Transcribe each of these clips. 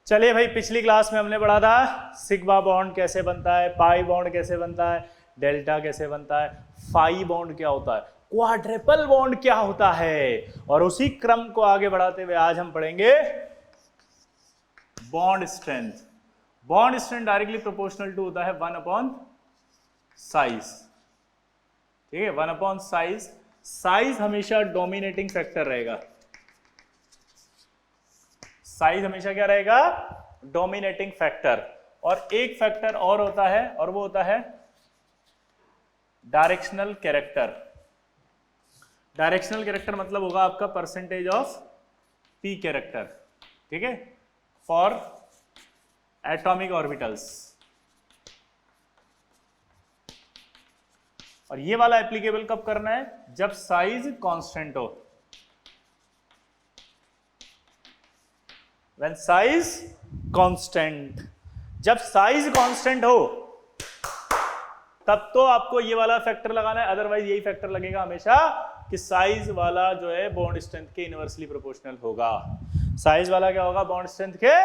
चलिए भाई, पिछली क्लास में हमने पढ़ा था सिग्मा बॉन्ड कैसे बनता है, पाई बॉन्ड कैसे बनता है, डेल्टा कैसे बनता है, फाई बॉन्ड क्या होता है, क्वाड्रेपल बॉन्ड क्या होता है। और उसी क्रम को आगे बढ़ाते हुए आज हम पढ़ेंगे bond strength. Bond strength directly proportional to होता है 1/साइज। ठीक है, 1/साइज। साइज हमेशा डोमिनेटिंग फैक्टर रहेगा। साइज हमेशा क्या रहेगा? Dominating factor. और एक फैक्टर और होता है, और वो होता है डायरेक्शनल कैरेक्टर। डायरेक्शनल कैरेक्टर मतलब होगा आपका परसेंटेज ऑफ पी कैरेक्टर। ठीक है, फॉर एटॉमिक ऑर्बिटल्स। और ये वाला एप्लीकेबल कब करना है? जब साइज कांस्टेंट हो। When size constant, जब साइज कांस्टेंट हो तब तो आपको ये वाला फैक्टर लगाना है, अदरवाइज यही फैक्टर लगेगा हमेशा कि साइज वाला जो है बॉन्ड स्ट्रेंथ के इनवर्सली प्रोपोर्शनल होगा। साइज वाला क्या होगा? बॉन्ड स्ट्रेंथ के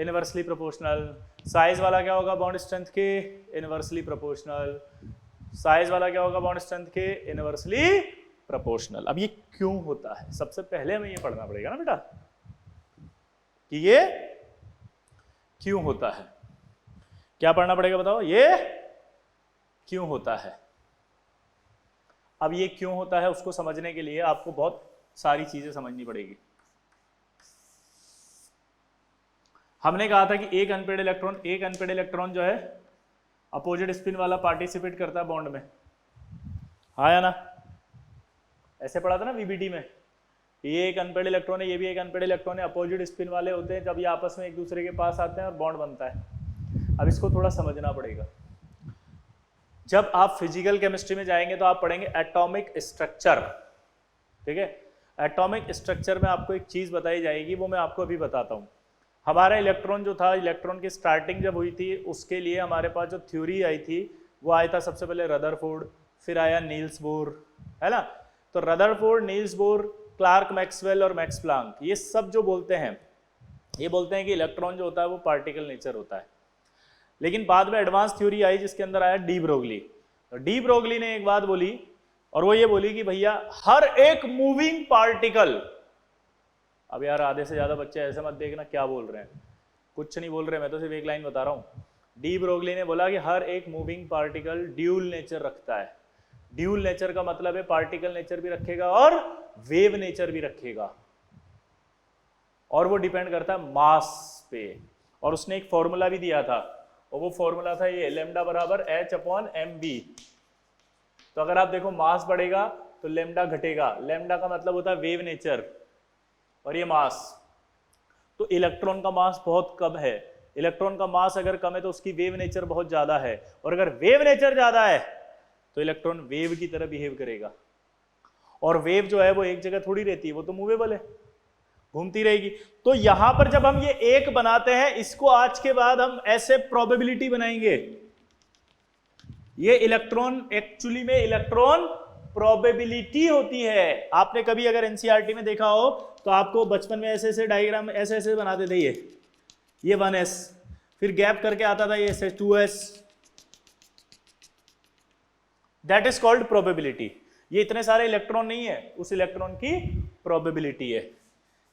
इनवर्सली प्रोपोर्शनल। साइज वाला क्या होगा? बॉन्ड स्ट्रेंथ के इनवर्सली प्रोपोर्शनल। साइज वाला क्या होगा? बॉन्ड स्ट्रेंथ के इनवर्सली प्रोपोर्शनल। अब ये क्यों होता है? सबसे पहले हमें ये पढ़ना पड़ेगा ना बेटा कि ये क्यों होता है। क्या पढ़ना पड़ेगा बताओ? ये क्यों होता है। अब ये क्यों होता है उसको समझने के लिए आपको बहुत सारी चीजें समझनी पड़ेगी। हमने कहा था कि एक अनपेड इलेक्ट्रॉन जो है अपोजिट स्पिन वाला पार्टिसिपेट करता है बॉन्ड में। हाँ या ना? ऐसे पढ़ा था ना वीबीटी में। ये एक अनपेड इलेक्ट्रॉन है, ये भी एक अनपेड इलेक्ट्रॉन है, अपोजिट स्पिन वाले होते हैं, जब ये आपस में एक दूसरे के पास आते हैं और बॉन्ड बनता है। अब इसको थोड़ा समझना पड़ेगा। जब आप फिजिकल केमिस्ट्री में जाएंगे तो आप पढ़ेंगे एटॉमिक स्ट्रक्चर। ठीक है, एटॉमिक स्ट्रक्चर में आपको एक चीज बताई जाएगी, वो मैं आपको अभी बताता हूँ। हमारा इलेक्ट्रॉन जो था, इलेक्ट्रॉन की स्टार्टिंग जब हुई थी उसके लिए हमारे पास जो थ्योरी आई थी वो आया था सबसे पहले रदरफोर्ड, फिर आया नील्स बोर, है ना। तो Rutherford, Niels Bohr, Clark Maxwell और मैक्स प्लांक, ये सब जो बोलते हैं, ये बोलते हैं कि इलेक्ट्रॉन जो होता है वो पार्टिकल नेचर होता है। लेकिन बाद में एडवांस थ्योरी आई जिसके अंदर आया डी ब्रोगली। तो डी ब्रोगली ने एक बात बोली, और वो ये बोली कि भैया हर एक मूविंग पार्टिकल, अब यार आधे से ज्यादा बच्चे ऐसे मत देखना क्या बोल रहे हैं, कुछ नहीं बोल रहे, मैं तो सिर्फ एक लाइन बता रहा हूं। डी ब्रोगली ने बोला कि हर एक मूविंग पार्टिकल ड्यूल नेचर रखता है। ड्यूल नेचर का मतलब है पार्टिकल नेचर भी रखेगा और वेव नेचर भी रखेगा, और वो डिपेंड करता है मास पे। और उसने एक फॉर्मूला भी दिया था, और वो फॉर्मूला था ये, लैम्डा बराबर H/mb। तो अगर आप देखो मास बढ़ेगा तो लैम्डा घटेगा। लैम्डा का मतलब होता है वेव नेचर, और ये मास। तो इलेक्ट्रॉन का मास बहुत कम है। इलेक्ट्रॉन का मास अगर कम है तो उसकी वेव नेचर बहुत ज्यादा है, और अगर वेव नेचर ज्यादा है तो इलेक्ट्रॉन वेव की तरह बिहेव करेगा। और वेव जो है वो एक जगह थोड़ी रहती है, वो तो मूवेबल है, घूमती रहेगी। तो यहां पर जब हम ये एक बनाते हैं, इसको आज के बाद हम ऐसे प्रोबेबिलिटी बनाएंगे। ये इलेक्ट्रॉन एक्चुअली में इलेक्ट्रॉन प्रोबेबिलिटी होती है। आपने कभी अगर एनसीईआरटी में देखा हो तो आपको बचपन में ऐसे ऐसे डायग्राम ऐसे ऐसे बनाते थे, ये 1s, फिर गैप करके आता था ये 2s, that is called probability. ये इतने सारे इलेक्ट्रॉन नहीं है, उस इलेक्ट्रॉन की प्रोबेबिलिटी है।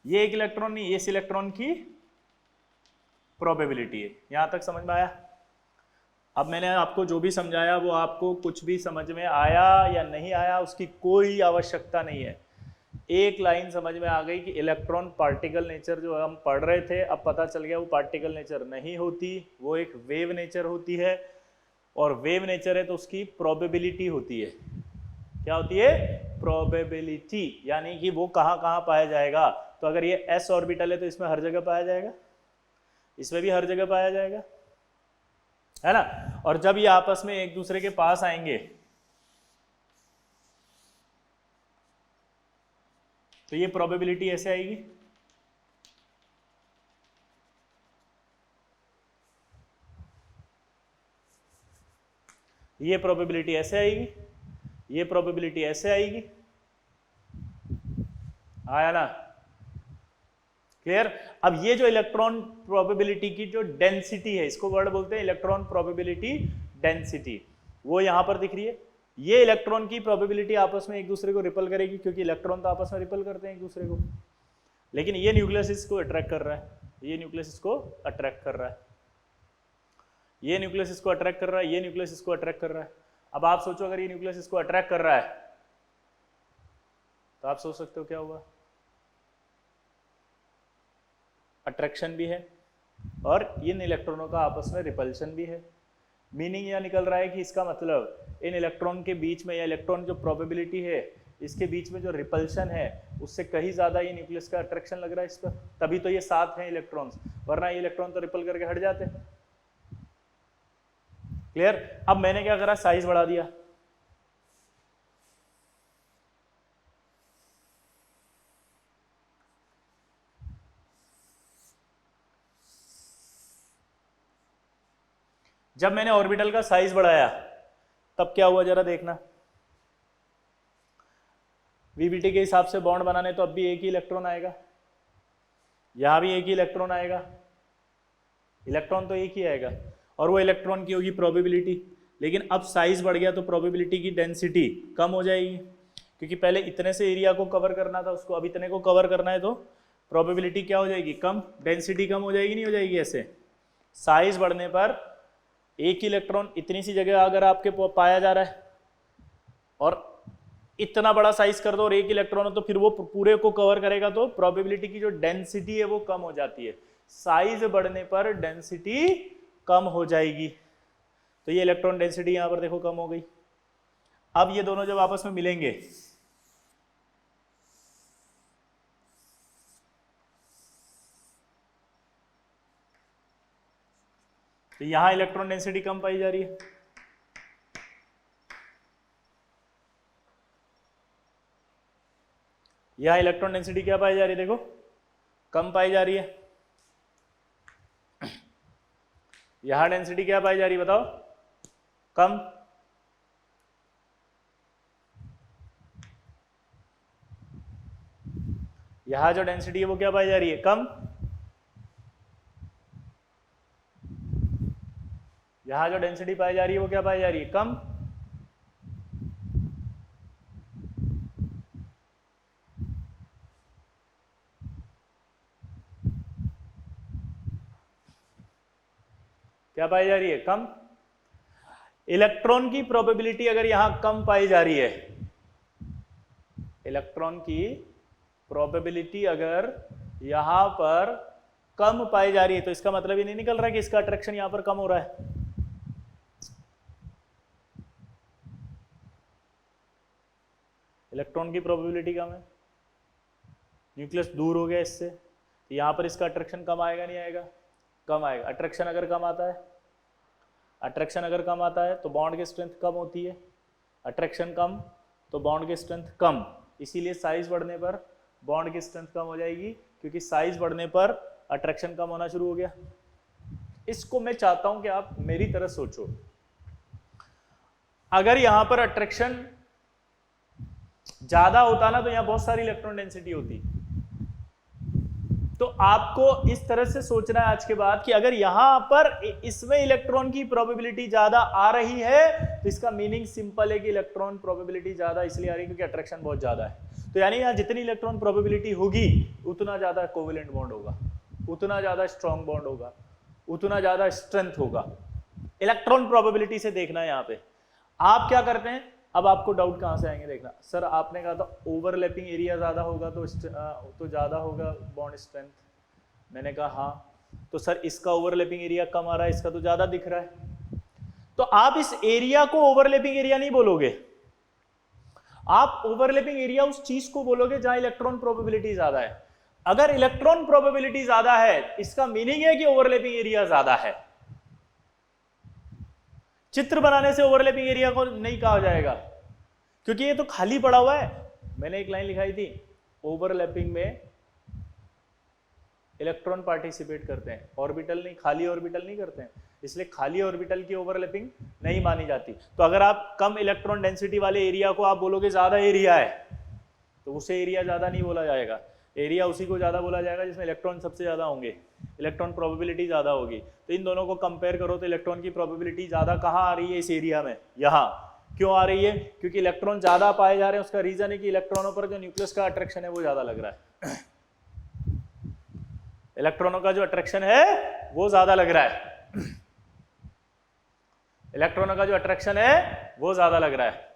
ये एक इलेक्ट्रॉन नहीं, इस इलेक्ट्रॉन की प्रोबेबिलिटी है। यहां तक समझ में आया? अब मैंने आपको जो भी समझाया वो आपको कुछ भी समझ में आया या नहीं आया उसकी कोई आवश्यकता नहीं है। एक लाइन समझ में आ गई कि इलेक्ट्रॉन पार्टिकल नेचर जो हम पढ़ रहे थे, अब पता चल गया वो पार्टिकल नेचर नहीं होती, वो एक वेव नेचर होती है। और वेव नेचर है तो उसकी प्रोबेबिलिटी होती है। क्या होती है? प्रोबेबिलिटी, यानी कि वो कहां कहां पाया जाएगा। तो अगर ये s ऑर्बिटल है तो इसमें हर जगह पाया जाएगा, इसमें भी हर जगह पाया जाएगा, है ना। और जब ये आपस में एक दूसरे के पास आएंगे तो ये प्रोबेबिलिटी ऐसे आएगी, ये प्रोबेबिलिटी ऐसे आएगी, ये प्रोबेबिलिटी ऐसे आएगी, आया ना। क्लियर। अब ये जो इलेक्ट्रॉन प्रोबेबिलिटी की जो डेंसिटी है, इसको वर्ड बोलते हैं इलेक्ट्रॉन प्रोबेबिलिटी डेंसिटी, वो यहां पर दिख रही है। ये इलेक्ट्रॉन की प्रोबेबिलिटी आपस में एक दूसरे को रिपल करेगी, क्योंकि इलेक्ट्रॉन तो आपस में रिपल करते हैं एक दूसरे को, लेकिन ये न्यूक्लियस इसको अट्रैक्ट कर रहा है, ये न्यूक्लियस इसको अट्रैक्ट कर रहा है, ये न्यूक्लियस इसको अट्रैक्ट कर रहा है, ये न्यूक्लियस इसको अट्रैक्ट कर रहा है। अब आप सोचो अगर ये न्यूक्लियस इसको अट्रैक्ट कर रहा है तो आप सोच सकते हो क्या होगा, अट्रैक्शन भी है और इन इलेक्ट्रॉनों का आपस में रिपल्शन भी है। मीनिंग यह निकल रहा है कि इसका मतलब इन इलेक्ट्रॉन के बीच में, या इलेक्ट्रॉन जो प्रोबेबिलिटी है इसके बीच में जो रिपल्शन है उससे कहीं ज्यादा ये न्यूक्लियस का अट्रैक्शन लग रहा है इस पर, तभी तो ये साथ हैं इलेक्ट्रॉन्स, वरना ये इलेक्ट्रॉन तो रिपल करके हट जाते। क्लियर। अब मैंने क्या करा, साइज बढ़ा दिया, जब मैंने ऑर्बिटल का साइज बढ़ाया तब क्या हुआ जरा देखना। वीबीटी के हिसाब से बॉन्ड बनाने तो अब भी एक ही इलेक्ट्रॉन आएगा, यहां भी एक ही इलेक्ट्रॉन आएगा, इलेक्ट्रॉन तो एक ही आएगा और वो इलेक्ट्रॉन की होगी प्रोबेबिलिटी। लेकिन अब साइज बढ़ गया तो प्रोबेबिलिटी की डेंसिटी कम हो जाएगी, क्योंकि पहले इतने से एरिया को कवर करना था उसको, अब इतने को कवर करना है तो प्रोबेबिलिटी क्या हो जाएगी, कम, डेंसिटी कम हो जाएगी, नहीं हो जाएगी। ऐसे साइज बढ़ने पर एक ही इलेक्ट्रॉन इतनी सी जगह अगर आपके पाया जा रहा है और इतना बड़ा साइज कर दो और एक इलेक्ट्रॉन हो तो फिर वो पूरे को कवर करेगा, तो प्रोबेबिलिटी की जो डेंसिटी है वो कम हो जाती है। साइज बढ़ने पर डेंसिटी कम हो जाएगी, तो ये इलेक्ट्रॉन डेंसिटी यहां पर देखो कम हो गई। अब ये दोनों जब आपस में मिलेंगे तो यहां इलेक्ट्रॉन डेंसिटी कम पाई जा रही है, यहां इलेक्ट्रॉन डेंसिटी क्या पाई जा रही है, देखो कम पाई जा रही है। यहां डेंसिटी क्या पाई जा रही है बताओ, कम। यहां जो डेंसिटी है वो क्या पाई जा रही है, कम। यहां जो डेंसिटी पाई जा रही है वो क्या पाई जा रही है, कम। क्या पाई जा रही है, कम। इलेक्ट्रॉन की प्रोबेबिलिटी अगर यहां कम पाई जा रही है, इलेक्ट्रॉन की प्रोबेबिलिटी अगर यहां पर कम पाई जा रही है तो इसका मतलब ये नहीं निकल रहा है कि इसका अट्रैक्शन यहां पर कम हो रहा है। इलेक्ट्रॉन की प्रोबेबिलिटी कम है, न्यूक्लियस दूर हो गया इससे, तो यहां पर इसका अट्रैक्शन कम आएगा नहीं आएगा, कम आएगा। अट्रैक्शन अगर कम आता है, अट्रैक्शन अगर कम आता है तो बॉन्ड की स्ट्रेंथ कम होती है, अट्रैक्शन कम तो बॉन्ड की स्ट्रेंथ कम, इसीलिए साइज बढ़ने पर बॉन्ड की स्ट्रेंथ कम हो जाएगी, क्योंकि साइज बढ़ने पर अट्रैक्शन कम होना शुरू हो गया। इसको मैं चाहता हूं कि आप मेरी तरह सोचो, अगर यहां पर अट्रैक्शन ज्यादा होता ना तो यहां बहुत सारी इलेक्ट्रॉन डेंसिटी होती। तो आपको इस तरह से सोचना है आज के बाद कि अगर यहां पर इसमें इलेक्ट्रॉन की प्रोबेबिलिटी ज्यादा आ रही है तो इसका मीनिंग सिंपल है कि इलेक्ट्रॉन प्रोबेबिलिटी ज्यादा इसलिए आ रही है क्योंकि अट्रैक्शन बहुत ज्यादा है। तो यानी यहां जितनी इलेक्ट्रॉन प्रोबेबिलिटी होगी उतना ज्यादा कोवेलेंट बॉन्ड होगा, उतना ज्यादा स्ट्रॉन्ग बॉन्ड होगा, उतना ज्यादा स्ट्रेंथ होगा। इलेक्ट्रॉन प्रोबेबिलिटी से देखना है यहां पे। आप क्या करते हैं, अब आपको डाउट कहां से आएंगे देखना, सर आपने कहा था ओवरलैपिंग एरिया ज्यादा होगा तो ज्यादा होगा बॉन्ड स्ट्रेंथ। मैंने कहा हाँ, तो सर इसका ओवरलैपिंग एरिया कम आ रहा है, इसका तो ज्यादा दिख रहा है। तो आप इस एरिया को ओवरलैपिंग एरिया नहीं बोलोगे, आप ओवरलैपिंग एरिया उस चीज को बोलोगे जहां इलेक्ट्रॉन प्रोबेबिलिटी ज्यादा है। अगर इलेक्ट्रॉन प्रोबेबिलिटी ज्यादा है इसका मीनिंग है कि ओवरलैपिंग एरिया ज्यादा है। चित्र बनाने से ओवरलैपिंग एरिया को नहीं कहा जाएगा क्योंकि ये तो खाली पड़ा हुआ है। मैंने एक लाइन लिखाई थी, ओवरलैपिंग में इलेक्ट्रॉन पार्टिसिपेट करते हैं, ऑर्बिटल नहीं, खाली ऑर्बिटल नहीं करते हैं, इसलिए खाली ऑर्बिटल की ओवरलैपिंग नहीं मानी जाती। तो अगर आप कम इलेक्ट्रॉन डेंसिटी वाले एरिया को आप बोलोगे ज्यादा एरिया है तो उसे एरिया ज्यादा नहीं बोला जाएगा। एरिया उसी को ज़्यादा बोला जाएगा जिसमें इलेक्ट्रॉन सबसे ज़्यादा होंगे, इलेक्ट्रॉन प्रोबेबिलिटी ज़्यादा होगी। तो इन दोनों को कंपेयर करो तो इलेक्ट्रॉन की प्रोबेबिलिटी ज़्यादा कहाँ आ रही है, इस एरिया में, यहाँ। क्यों आ रही है? क्योंकि इलेक्ट्रॉन ज़्यादा पाए जा रहे हैं। उसका रीज़न है कि इलेक्ट्रॉनों पर जो न्यूक्लियस का अट्रैक्शन है वो ज़्यादा लग रहा है। इलेक्ट्रॉनों का जो अट्रैक्शन है वो ज़्यादा लग रहा है, इलेक्ट्रॉनों का जो अट्रैक्शन है वो ज़्यादा लग रहा है।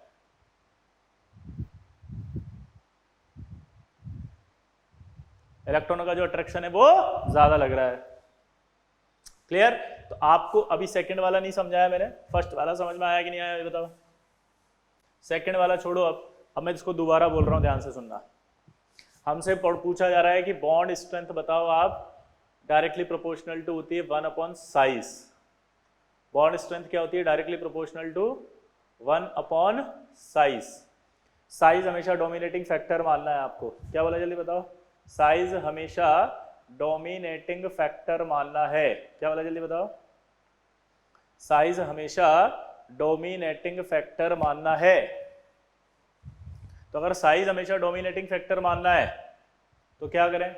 इलेक्ट्रॉनों का जो अट्रैक्शन है वो ज्यादा लग रहा है। क्लियर? तो आपको अभी सेकंड वाला नहीं समझाया मैंने, फर्स्ट वाला समझ में आया कि नहीं आया ये बताओ। सेकंड वाला छोड़ो, अब मैं इसको दोबारा बोल रहा हूं, ध्यान से सुनना। हमसे पूछा जा रहा है कि बॉन्ड स्ट्रेंथ बताओ आप, डायरेक्टली प्रोपोर्शनल टू होती है 1 साइज। बॉन्ड स्ट्रेंथ क्या होती है? Directly proportional to 1 size. Size हमेशा डोमिनेटिंग फैक्टर मानना है आपको। क्या बोला जल्दी बताओ? साइज हमेशा डोमिनेटिंग फैक्टर मानना है। क्या बोला जल्दी बताओ? साइज हमेशा डोमिनेटिंग फैक्टर मानना है। तो अगर साइज हमेशा डोमिनेटिंग फैक्टर मानना है तो क्या करें?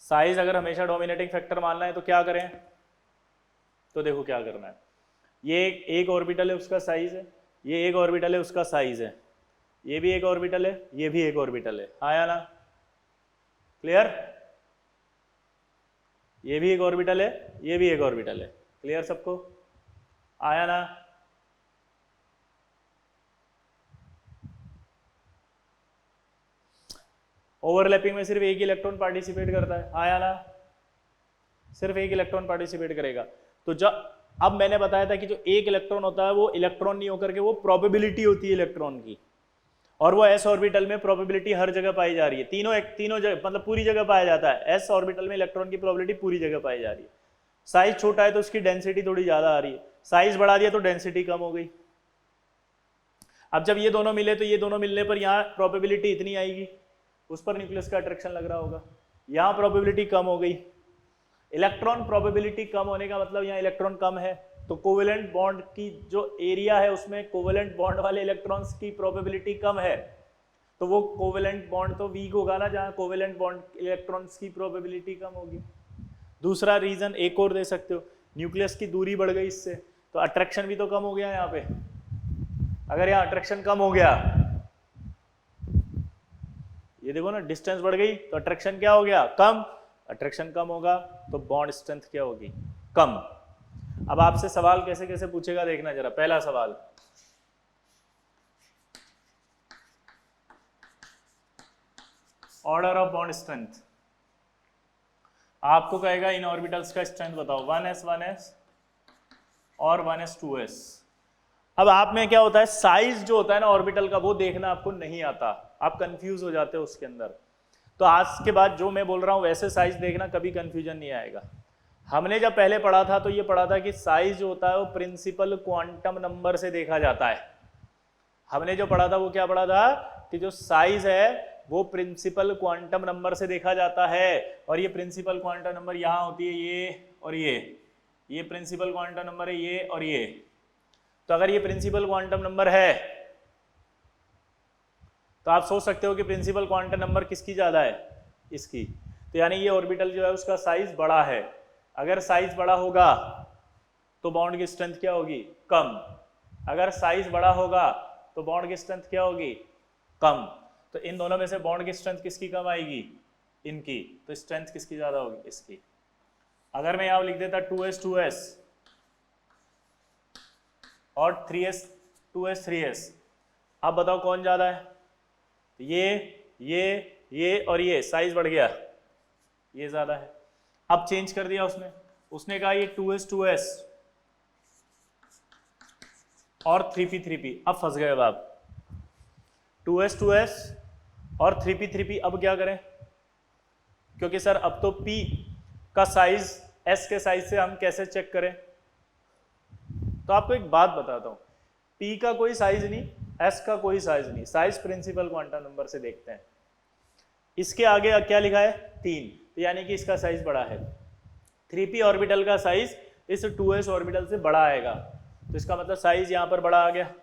साइज अगर हमेशा डोमिनेटिंग फैक्टर मानना है तो क्या करें? तो देखो क्या करना है। ये एक ऑर्बिटल है, उसका साइज है, ये एक ऑर्बिटल है, उसका साइज है, ये भी एक ऑर्बिटल है, ये भी एक ऑर्बिटल है। आया ना? क्लियर? ये भी एक ऑर्बिटल है, ये भी एक ऑर्बिटल है। क्लियर सबको? आया ना? ओवरलैपिंग में सिर्फ एक इलेक्ट्रॉन पार्टिसिपेट करता है। आया ना? सिर्फ एक इलेक्ट्रॉन पार्टिसिपेट करेगा। तो जब अब मैंने बताया था कि जो एक इलेक्ट्रॉन होता है वो इलेक्ट्रॉन नहीं होकर के वो प्रोबेबिलिटी होती है इलेक्ट्रॉन की, और वो एस ऑर्बिटल में प्रोबेबिलिटी हर जगह पाई जा रही है। तीनों जगह, मतलब पूरी जगह पाया जाता है। एस ऑर्बिटल में इलेक्ट्रॉन की प्रोबेबिलिटी पूरी जगह पाई जा रही है। साइज छोटा है तो उसकी डेंसिटी थोड़ी ज्यादा आ रही है, साइज बढ़ा दिया तो डेंसिटी कम हो गई। अब जब ये दोनों मिले तो ये दोनों मिलने पर यहाँ प्रोबेबिलिटी इतनी आएगी, उस पर न्यूक्लियस का अट्रैक्शन लग रहा होगा, यहाँ प्रोबेबिलिटी कम हो गई। इलेक्ट्रॉन प्रोबेबिलिटी कम होने का मतलब यहाँ इलेक्ट्रॉन कम है, तो कोवेलेंट बॉन्ड की जो एरिया है उसमें कोवेलेंट बॉन्ड वाले इलेक्ट्रॉन्स की प्रोबेबिलिटी कम है, तो वो कोवेलेंट बॉन्ड तो वीक होगा ना, जहाँ कोवेलेंट बॉन्ड इलेक्ट्रॉन्स की प्रोबेबिलिटी कम होगी। दूसरा रीजन एक और दे सकते हो, न्यूक्लियस की दूरी बढ़ गई इससे, तो अट्रैक्शन भी तो कम हो गया यहाँ पे। अगर यहाँ अट्रैक्शन कम हो गया, ये देखो ना, डिस्टेंस बढ़ गई तो अट्रैक्शन क्या हो गया? कम। अट्रैक्शन कम होगा तो बॉन्ड स्ट्रेंथ क्या होगी? कम। अब आपसे सवाल कैसे कैसे पूछेगा देखना जरा। पहला सवाल, ऑर्डर ऑफ बॉन्ड स्ट्रेंथ। आपको कहेगा इन ऑर्बिटल्स का स्ट्रेंथ बताओ, 1s 1s और 1s 2s। अब आप में क्या होता है, साइज जो होता है ना ऑर्बिटल का वो देखना आपको नहीं आता, आप कंफ्यूज हो जाते हो उसके अंदर। तो आज के बाद जो मैं बोल रहा हूं वैसे साइज देखना, कभी कंफ्यूजन नहीं आएगा। हमने जब पहले पढ़ा था तो ये पढ़ा था कि साइज जो होता है वो प्रिंसिपल क्वांटम नंबर से देखा जाता है। हमने जो पढ़ा था वो क्या पढ़ा था कि जो साइज है वो प्रिंसिपल क्वांटम नंबर से देखा जाता है, और ये प्रिंसिपल क्वांटम नंबर यहाँ होती है, ये और ये प्रिंसिपल क्वांटम नंबर है, ये और ये। तो अगर ये प्रिंसिपल क्वांटम नंबर है तो आप सोच सकते हो कि प्रिंसिपल क्वांटम नंबर किसकी ज्यादा है? इसकी। तो यानी ये ऑर्बिटल जो है उसका साइज बड़ा है। अगर साइज बड़ा होगा तो बॉन्ड की स्ट्रेंथ क्या होगी? कम। अगर साइज बड़ा होगा तो बॉन्ड की स्ट्रेंथ क्या होगी? कम। तो इन दोनों में से बॉन्ड की स्ट्रेंथ किसकी कम आएगी? इनकी। तो स्ट्रेंथ किसकी ज्यादा होगी? इसकी। अगर मैं यहां लिख देता 2s 2s और 3s 2s 3s, अब बताओ कौन ज्यादा है? ये और ये साइज बढ़ गया, ये ज्यादा है। अब चेंज कर दिया उसने कहा ये 2s 2s और 3p 3p। अब फंस गए। अब आप 2s 2s और 3p 3p, अब क्या करें? क्योंकि सर अब तो p का साइज s के साइज से हम कैसे चेक करें? तो आपको एक बात बताता हूं, p का कोई साइज नहीं, s का कोई साइज नहीं, साइज प्रिंसिपल क्वांटम नंबर से देखते हैं। इसके आगे क्या लिखा है? 3, तो यानी कि इसका साइज बड़ा है। 3p ऑर्बिटल का साइज इस 2s ऑर्बिटल से बड़ा आएगा, तो इसका मतलब साइज यहां पर बड़ा आ गया।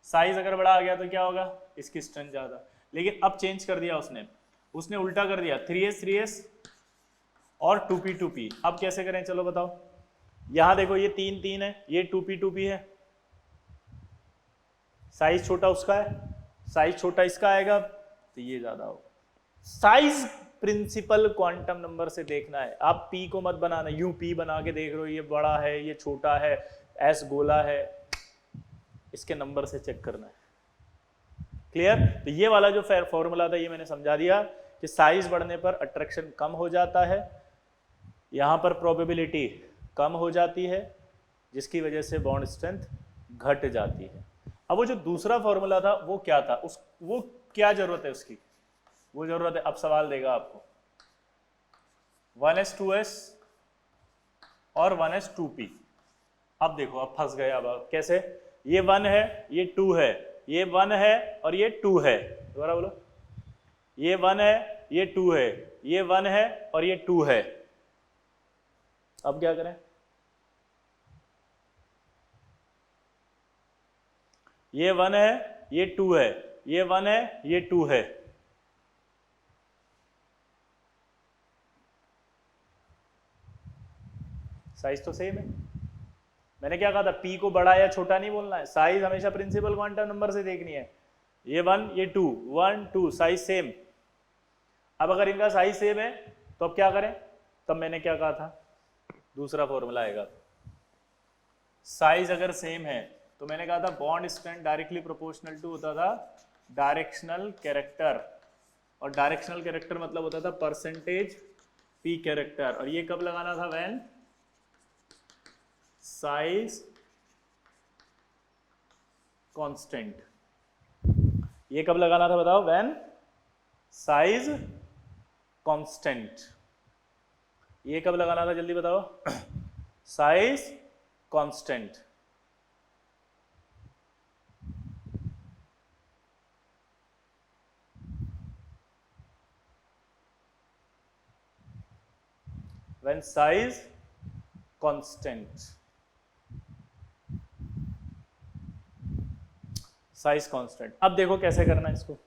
साइज अगर बड़ा आ गया तो क्या होगा? इसकी स्ट्रेंथ ज्यादा। लेकिन अब चेंज कर दिया उसने उल्टा कर दिया 3s और 2p अब कैसे करें चलो बताओ। यहां देखो ये 3 है, ये 2p है, साइज छोटा उसका है, साइज छोटा इसका आएगा तो ये ज्यादा होगा। साइज प्रिंसिपल क्वांटम नंबर से देखना है, आप p को मत बनाना, यूं p बना के देख रहे हो ये बड़ा है ये छोटा है s गोला है, इसके नंबर से चेक करना है। क्लियर? तो ये वाला जो फॉर्मूला था ये मैंने समझा दिया कि साइज बढ़ने पर अट्रैक्शन कम हो जाता है, यहां पर प्रोबेबिलिटी कम हो जाती है, जिसकी वजह से बॉन्ड स्ट्रेंथ घट जाती है। अब वो जो दूसरा फॉर्मूला था वो क्या था, वो क्या जरूरत है उसकी, वो जरूरत है, अब सवाल देगा आपको 1s 2s और 1s 2p। अब देखो अब फंस गए, अब कैसे, ये 1 है ये 2 है, ये 1 है और ये 2 है, दोबारा बोलो, ये 1 है ये 2 है, ये 1 है और ये 2 है। अब क्या करें, ये 1 है ये 2 है, ये 1 है ये 2 है, साइज तो सेम है। मैंने क्या कहा था, p को बड़ा या छोटा नहीं बोलना है, साइज हमेशा प्रिंसिपल क्वांटम नंबर से देखनी है। ये 1 ये 2, 1 2 साइज सेम। अब अगर इनका साइज सेम है तो अब क्या करें, तब मैंने क्या कहा था, दूसरा फॉर्मूला आएगा। साइज अगर सेम है तो मैंने कहा था bond strength directly proportional to होता था डायरेक्शनल कैरेक्टर, और डायरेक्शनल कैरेक्टर मतलब होता था परसेंटेज p कैरेक्टर, और ये कब लगाना था, व्हेन साइज कांस्टेंट। ये कब लगाना था बताओ, व्हेन साइज कांस्टेंट। ये कब लगाना था जल्दी बताओ, size constant. when size constant, size constant. अब देखो कैसे करना है इसको,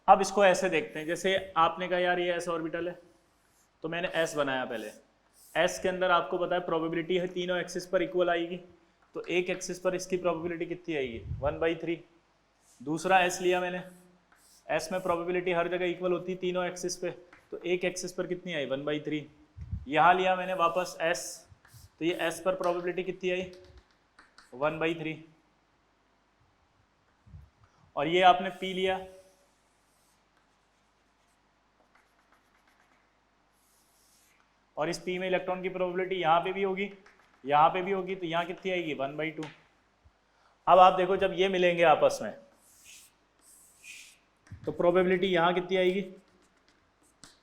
अब इसको ऐसे देखते हैं, जैसे आपने कहा यार ये s ऑर्बिटल है तो मैंने s बनाया पहले, s के अंदर आपको पता है प्रोबेबिलिटी है तीनों एक्सिस पर इक्वल आएगी, तो एक एक्सिस पर इसकी प्रोबेबिलिटी कितनी आएगी 1/3। दूसरा s लिया मैंने, s में प्रोबेबिलिटी हर जगह इक्वल होती है तीनों एक्सिस पे, तो एक एक्सिस पर कितनी आई 1/3। यहाँ लिया मैंने वापस s, तो ये s पर प्रोबेबिलिटी कितनी आई 1/3, और ये आपने p लिया, और इस p में इलेक्ट्रॉन की प्रोबेबिलिटी यहाँ पे भी होगी यहाँ पे भी होगी, तो यहाँ कितनी आएगी 1/2। अब आप देखो जब ये मिलेंगे आपस में तो प्रोबेबिलिटी यहाँ कितनी आएगी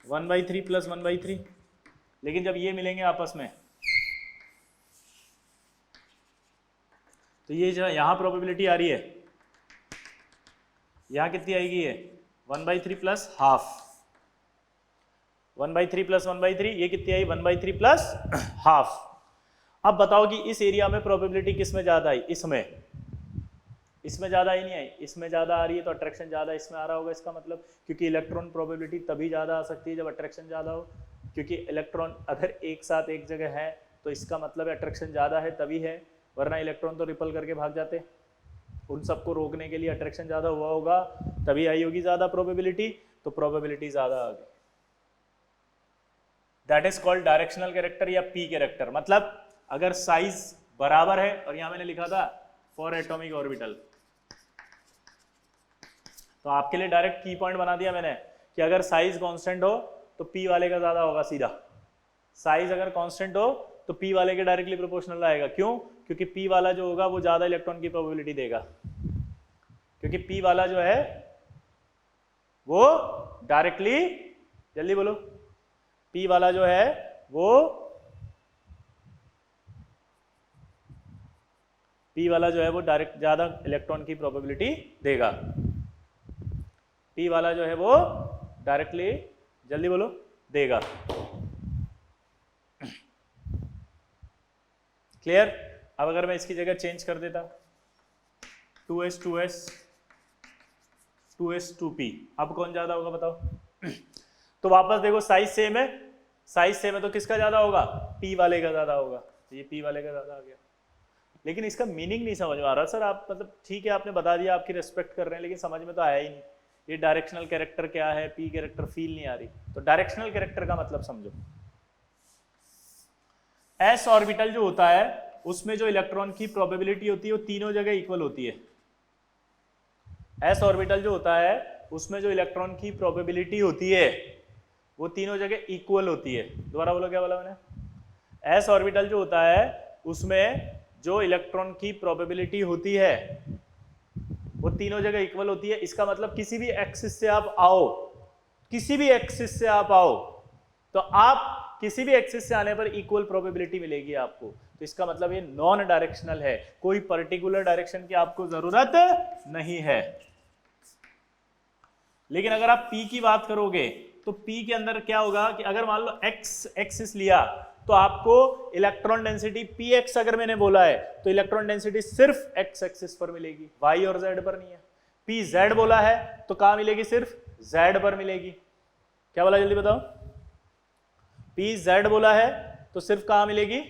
1/3 + 1/3, लेकिन जब ये मिलेंगे आपस में तो ये जो यहाँ प्रोबेबिलिटी आ रही है यहाँ कितनी आएगी, ये 1/3 + ½ 1/3 + 1/3, ये कितनी आई 1/3 + ½ अब बताओ कि इस एरिया में प्रोबेबिलिटी किस में ज़्यादा आई, इसमें ज़्यादा ही नहीं आई, इसमें ज़्यादा आ रही है तो अट्रैक्शन ज़्यादा इसमें आ रहा होगा, इसका मतलब, क्योंकि इलेक्ट्रॉन प्रोबेबिलिटी तभी ज़्यादा आ सकती है जब अट्रैक्शन ज़्यादा हो, क्योंकि इलेक्ट्रॉन अगर एक साथ एक जगह है तो इसका मतलब अट्रैक्शन ज़्यादा है तभी है, वरना इलेक्ट्रॉन तो रिपल करके भाग जाते। उन सबको रोकने के लिए अट्रैक्शन ज़्यादा हुआ होगा तभी आई होगी ज़्यादा प्रोबेबिलिटी, तो प्रोबेबिलिटी ज़्यादा आ गई। That is called directional character या p कैरेक्टर। मतलब अगर साइज बराबर है, और यहां मैंने लिखा था फॉर एटॉमिक ऑर्बिटल, तो आपके लिए डायरेक्ट की पॉइंट बना दिया मैंने कि अगर साइज कांस्टेंट हो तो p वाले का ज्यादा होगा सीधा, साइज अगर कांस्टेंट हो तो p वाले के डायरेक्टली प्रोपोर्शनल आएगा। क्यों? क्योंकि p वाला जो होगा वो ज्यादा इलेक्ट्रॉन की प्रोबेबिलिटी देगा, क्योंकि p वाला जो है वो डायरेक्टली, जल्दी बोलो, p वाला जो है वो डायरेक्ट ज्यादा इलेक्ट्रॉन की प्रोबेबिलिटी देगा। पी वाला जो है वो डायरेक्टली, जल्दी बोलो, देगा। क्लियर? अब अगर मैं इसकी जगह चेंज कर देता 2s 2s 2s 2p, अब कौन ज्यादा होगा बताओ? तो वापस देखो साइज सेम है, साइज सेम है तो किसका ज्यादा होगा? पी वाले का ज्यादा होगा। तो ये पी वाले का ज्यादा आ गया। लेकिन इसका मीनिंग नहीं समझ में आ रहा सर। आप मतलब ठीक है आपने बता दिया, आपकी रेस्पेक्ट कर रहे हैं, लेकिन समझ में तो आया ही नहीं। ये डायरेक्शनल कैरेक्टर क्या है, पी कैरेक्टर फील नहीं आ रही। तो डायरेक्शनल कैरेक्टर का मतलब समझो। एस ऑर्बिटल जो होता है उसमें जो इलेक्ट्रॉन की प्रोबेबिलिटी होती है वो तीनों जगह इक्वल होती है। एस ऑर्बिटल जो होता है उसमें जो इलेक्ट्रॉन की प्रोबेबिलिटी होती है वो तीनों जगह इक्वल होती है। दोबारा बोलो, क्या बोला मैंने? एस ऑर्बिटल जो होता है उसमें जो इलेक्ट्रॉन की प्रोबेबिलिटी होती है वो तीनों जगह इक्वल होती है। इसका मतलब किसी भी एक्सिस से आप आओ, किसी भी एक्सिस से आप आओ तो आप किसी भी एक्सिस से आने पर इक्वल प्रोबेबिलिटी मिलेगी आपको। तो इसका मतलब ये नॉन डायरेक्शनल है, कोई पर्टिकुलर डायरेक्शन की आपको जरूरत नहीं है। लेकिन अगर आप P की बात करोगे तो P के अंदर क्या होगा कि अगर मान लो x एक्सिस लिया तो आपको इलेक्ट्रॉन डेंसिटी px अगर मैंने बोला है तो इलेक्ट्रॉन डेंसिटी सिर्फ x एक्सिस पर मिलेगी, y और z पर नहीं है। pz बोला है तो कहां मिलेगी? सिर्फ z पर मिलेगी। क्या बोला जल्दी बताओ? pz बोला है तो सिर्फ कहां मिलेगी?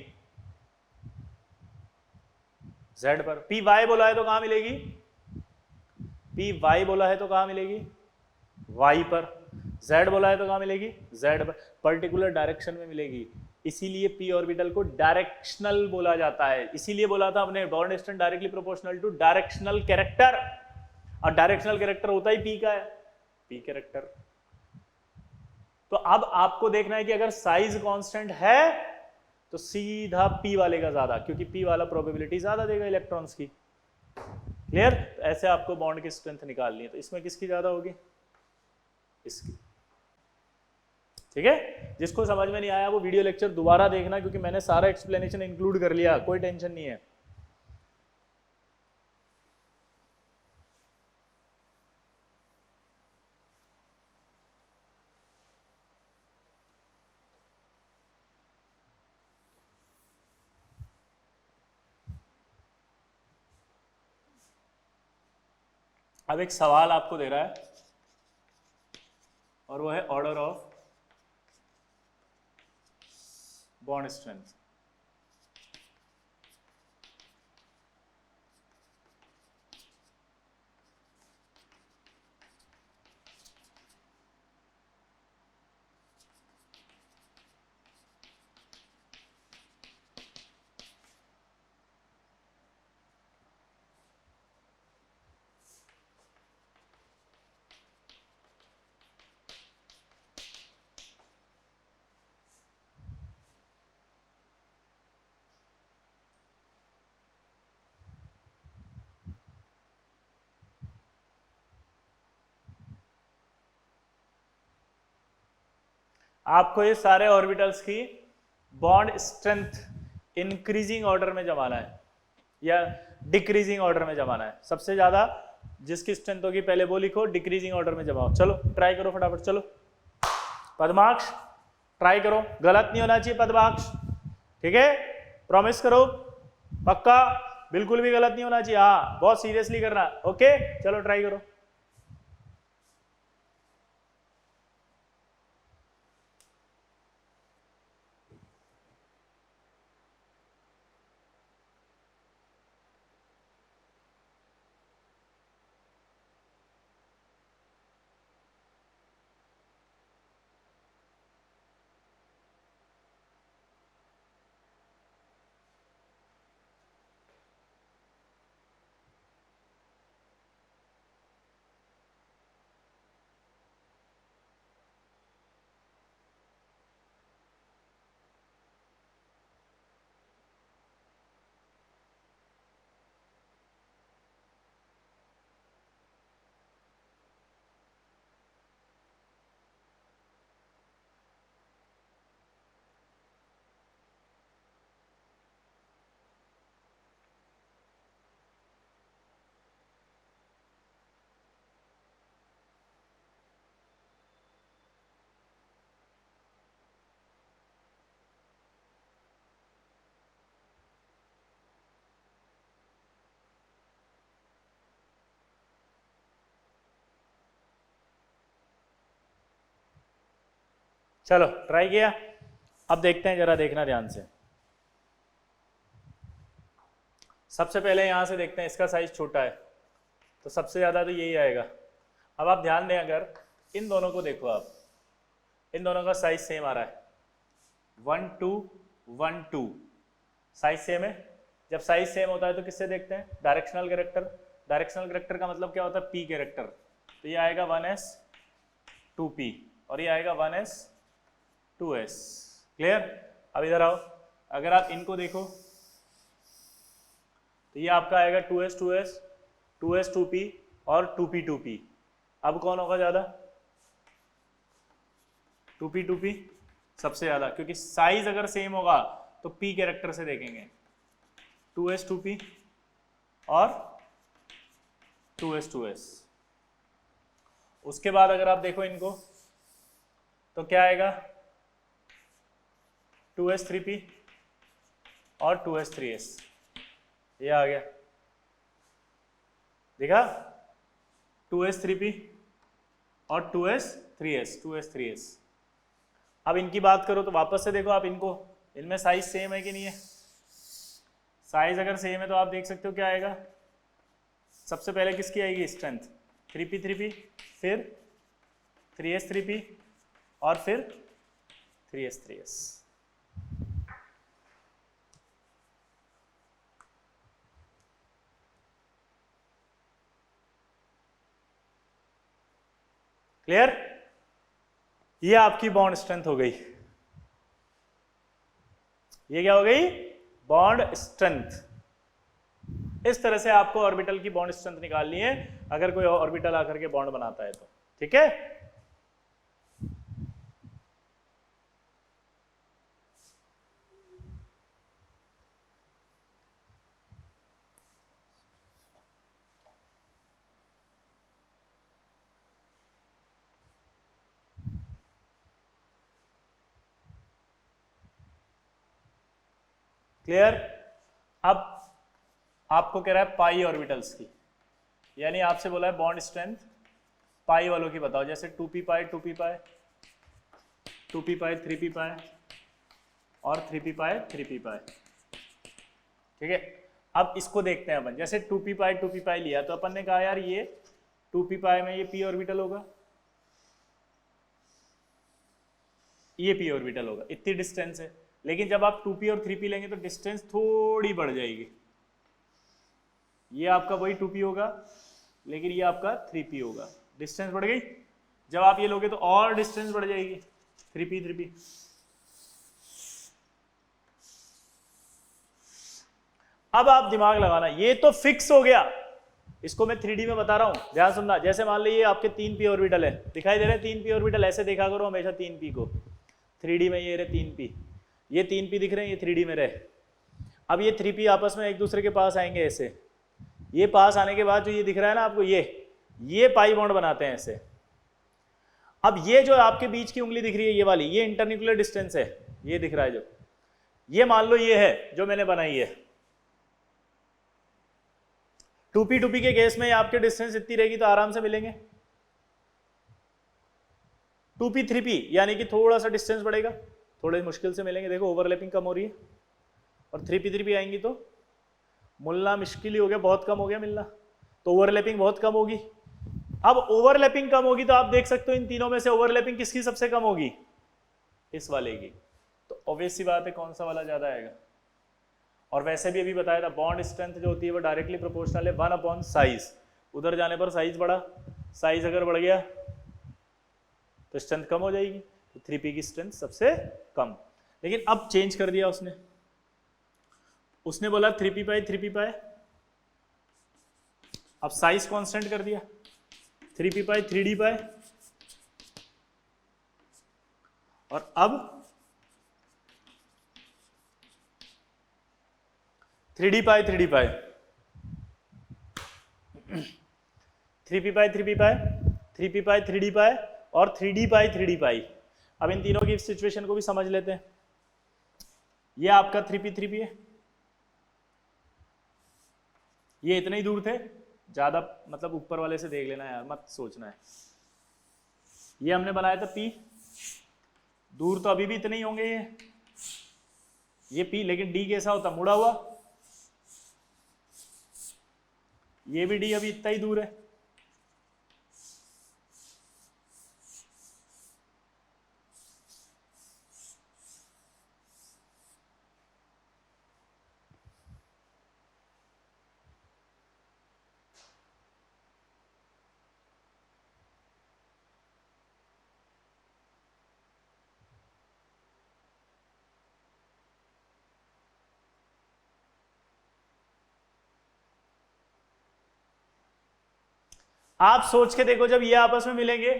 z पर। py बोला है तो कहां मिलेगी? py बोला है तो कहां मिलेगी? y पर। z बोला है तो कहां मिलेगी? z पर। पर्टिकुलर डायरेक्शन में मिलेगी। इसीलिए p ऑर्बिटल को डायरेक्शनल बोला जाता है। इसीलिए बोला था हमने बॉर्न distance directly proportional to directional character, और डायरेक्शनल कैरेक्टर होता ही p का है, p कैरेक्टर। तो अब आपको देखना है कि अगर साइज कांस्टेंट है तो सीधा p वाले का ज्यादा, क्योंकि p वाला प्रोबेबिलिटी ज्यादा देगा इलेक्ट्रॉन्स की। क्लियर? तो ऐसे आपको बॉन्ड की स्ट्रेंथ निकालनी है। तो इसमें किसकी ज्यादा होगी? इसकी। ठीक है? जिसको समझ में नहीं आया वो वीडियो लेक्चर दोबारा देखना, क्योंकि मैंने सारा एक्सप्लेनेशन इंक्लूड कर लिया, कोई टेंशन नहीं है। अब एक सवाल आपको दे रहा है और वो है ऑर्डर ऑफ बॉन्ड स्ट्रेंथ। आपको ये सारे ऑर्बिटल्स की बॉन्ड स्ट्रेंथ इंक्रीजिंग ऑर्डर में जमाना है या डिक्रीजिंग ऑर्डर में जमाना है। सबसे ज्यादा जिसकी स्ट्रेंथ होगी पहले वो लिखो, डिक्रीजिंग ऑर्डर में जमाओ। चलो ट्राई करो फटाफट। चलो पद्माक्ष ट्राई करो, गलत नहीं होना चाहिए पद्माक्ष, ठीक है? प्रॉमिस करो, पक्का, बिल्कुल भी गलत नहीं होना चाहिए। हाँ बहुत सीरियसली करना, ओके? चलो ट्राई करो। चलो ट्राई किया। अब देखते हैं, जरा देखना ध्यान से। सबसे पहले यहां से देखते हैं, इसका साइज छोटा है तो सबसे ज़्यादा तो यही आएगा। अब आप ध्यान दें, अगर इन दोनों को देखो आप, इन दोनों का साइज सेम आ रहा है, 1 2 1 2, साइज सेम है। जब साइज सेम होता है तो किससे देखते हैं, डायरेक्शनल कैरेक्टर। डायरेक्शनल कैरेक्टर का मतलब क्या होता है, पी कैरेक्टर। तो ये आएगा 1s 2p और ये आएगा 1s 2s। क्लियर। अब इधर आओ, अगर आप इनको देखो तो ये आपका आएगा 2s 2s 2s 2p और 2p 2p। अब कौन होगा ज़्यादा, 2p 2p सबसे ज़्यादा, क्योंकि साइज अगर सेम होगा तो p कैरेक्टर से देखेंगे, 2s 2p और 2s 2s। उसके बाद अगर आप देखो इनको तो क्या आएगा, 2s 3p और 2s 3s। ये आ गया, देखा, 2s 3p और 2s 3s 2s 3s। अब इनकी बात करो तो वापस से देखो आप इनको, इनमें साइज सेम है कि नहीं है। साइज अगर सेम है तो आप देख सकते हो क्या आएगा, सबसे पहले किसकी आएगी स्ट्रेंथ, 3p 3p, फिर 3s 3p और फिर 3s 3s। क्लियर। ये आपकी बॉन्ड स्ट्रेंथ हो गई। ये क्या हो गई, बॉन्ड स्ट्रेंथ। इस तरह से आपको ऑर्बिटल की बॉन्ड स्ट्रेंथ निकालनी है अगर कोई ऑर्बिटल आकर के बॉन्ड बनाता है तो। ठीक है, क्लियर। अब आपको कह रहा है पाई ऑर्बिटल्स की, यानी आपसे बोला है बॉन्ड स्ट्रेंथ पाई वालों की बताओ, जैसे 2p पाई 2p पाई 2p पाई 3p पाई और 3p पाई 3p पाई। ठीक है, अब इसको देखते हैं अपन, जैसे 2p पाई 2p पाई लिया तो अपन ने कहा यार ये 2p पाई में ये p ऑर्बिटल होगा, ये p ऑर्बिटल होगा, इतनी डिस्टेंस है। लेकिन जब आप 2p और 3p लेंगे तो डिस्टेंस थोड़ी बढ़ जाएगी, ये आपका वही 2p होगा लेकिन ये आपका 3p होगा, डिस्टेंस बढ़ गई। जब आप ये लोगे तो और डिस्टेंस बढ़ जाएगी, 3p 3p। अब आप दिमाग लगाना, ये तो फिक्स हो गया, इसको मैं 3D में बता रहा हूं, ध्यान सुनना। जैसे मान लीजिए आपके 3p ऑर्बिटल है, दिखाई दे रहे हैं 3p ऑर्बिटल, ऐसे देखा करो हमेशा 3p को। 3D में ये रहे 3p, ये 3p दिख रहे हैं, ये 3D में रहे। अब ये 3p आपस में एक दूसरे के पास आएंगे ऐसे, ये पास आने के बाद जो ये दिख रहा है ना आपको, ये पाई बॉन्ड बनाते हैं ऐसे। अब ये जो आपके बीच की उंगली दिख रही है ये वाली, ये इंटरन्यूक्लियर डिस्टेंस है, ये दिख रहा है जो, ये मान लो ये है जो मैंने बनाई है। 2p 2p के केस में आपके डिस्टेंस इतनी रहेगी तो आराम से मिलेंगे। 2p 3p यानी कि थोड़ा सा डिस्टेंस बढ़ेगा, थोड़े मुश्किल से मिलेंगे, देखो ओवरलैपिंग कम हो रही है। और 3p 3p आएंगी तो मिलना मुश्किल ही हो गया, बहुत कम हो गया मिलना, तो ओवरलैपिंग बहुत कम होगी। अब ओवरलैपिंग कम होगी तो आप देख सकते हो इन तीनों में से ओवरलैपिंग किसकी सबसे कम होगी, इस वाले की। तो ऑब्वियस सी बात है कौन सा वाला ज्यादा आएगा। और वैसे भी अभी बताया था बॉन्ड स्ट्रेंथ जो होती है वो डायरेक्टली प्रोपोर्शनल है 1 साइज। उधर जाने पर साइज बढ़ा, साइज अगर बढ़ गया तो स्ट्रेंथ कम हो जाएगी, तो 3p की स्ट्रेंथ सबसे कम। लेकिन अब चेंज कर दिया उसने बोला 3p पाई 3p पाई, अब साइज कांस्टेंट कर दिया 3p पाई 3d पाई, और अब 3d पाई 3d पाई, 3p पाई 3p पाई 3p पाई 3d पाई और 3d पाई 3d पाई। अब इन तीनों की सिचुएशन को भी समझ लेते हैं। ये आपका 3p 3p है, ये इतने ही दूर थे, ज्यादा मतलब ऊपर वाले से देख लेना यार, मत सोचना है। ये हमने बनाया था p, दूर तो अभी भी इतने ही होंगे ये पी, लेकिन डी कैसा होता, मुड़ा हुआ। ये भी डी अभी इतना ही दूर है। आप सोच के देखो, जब ये आपस में मिलेंगे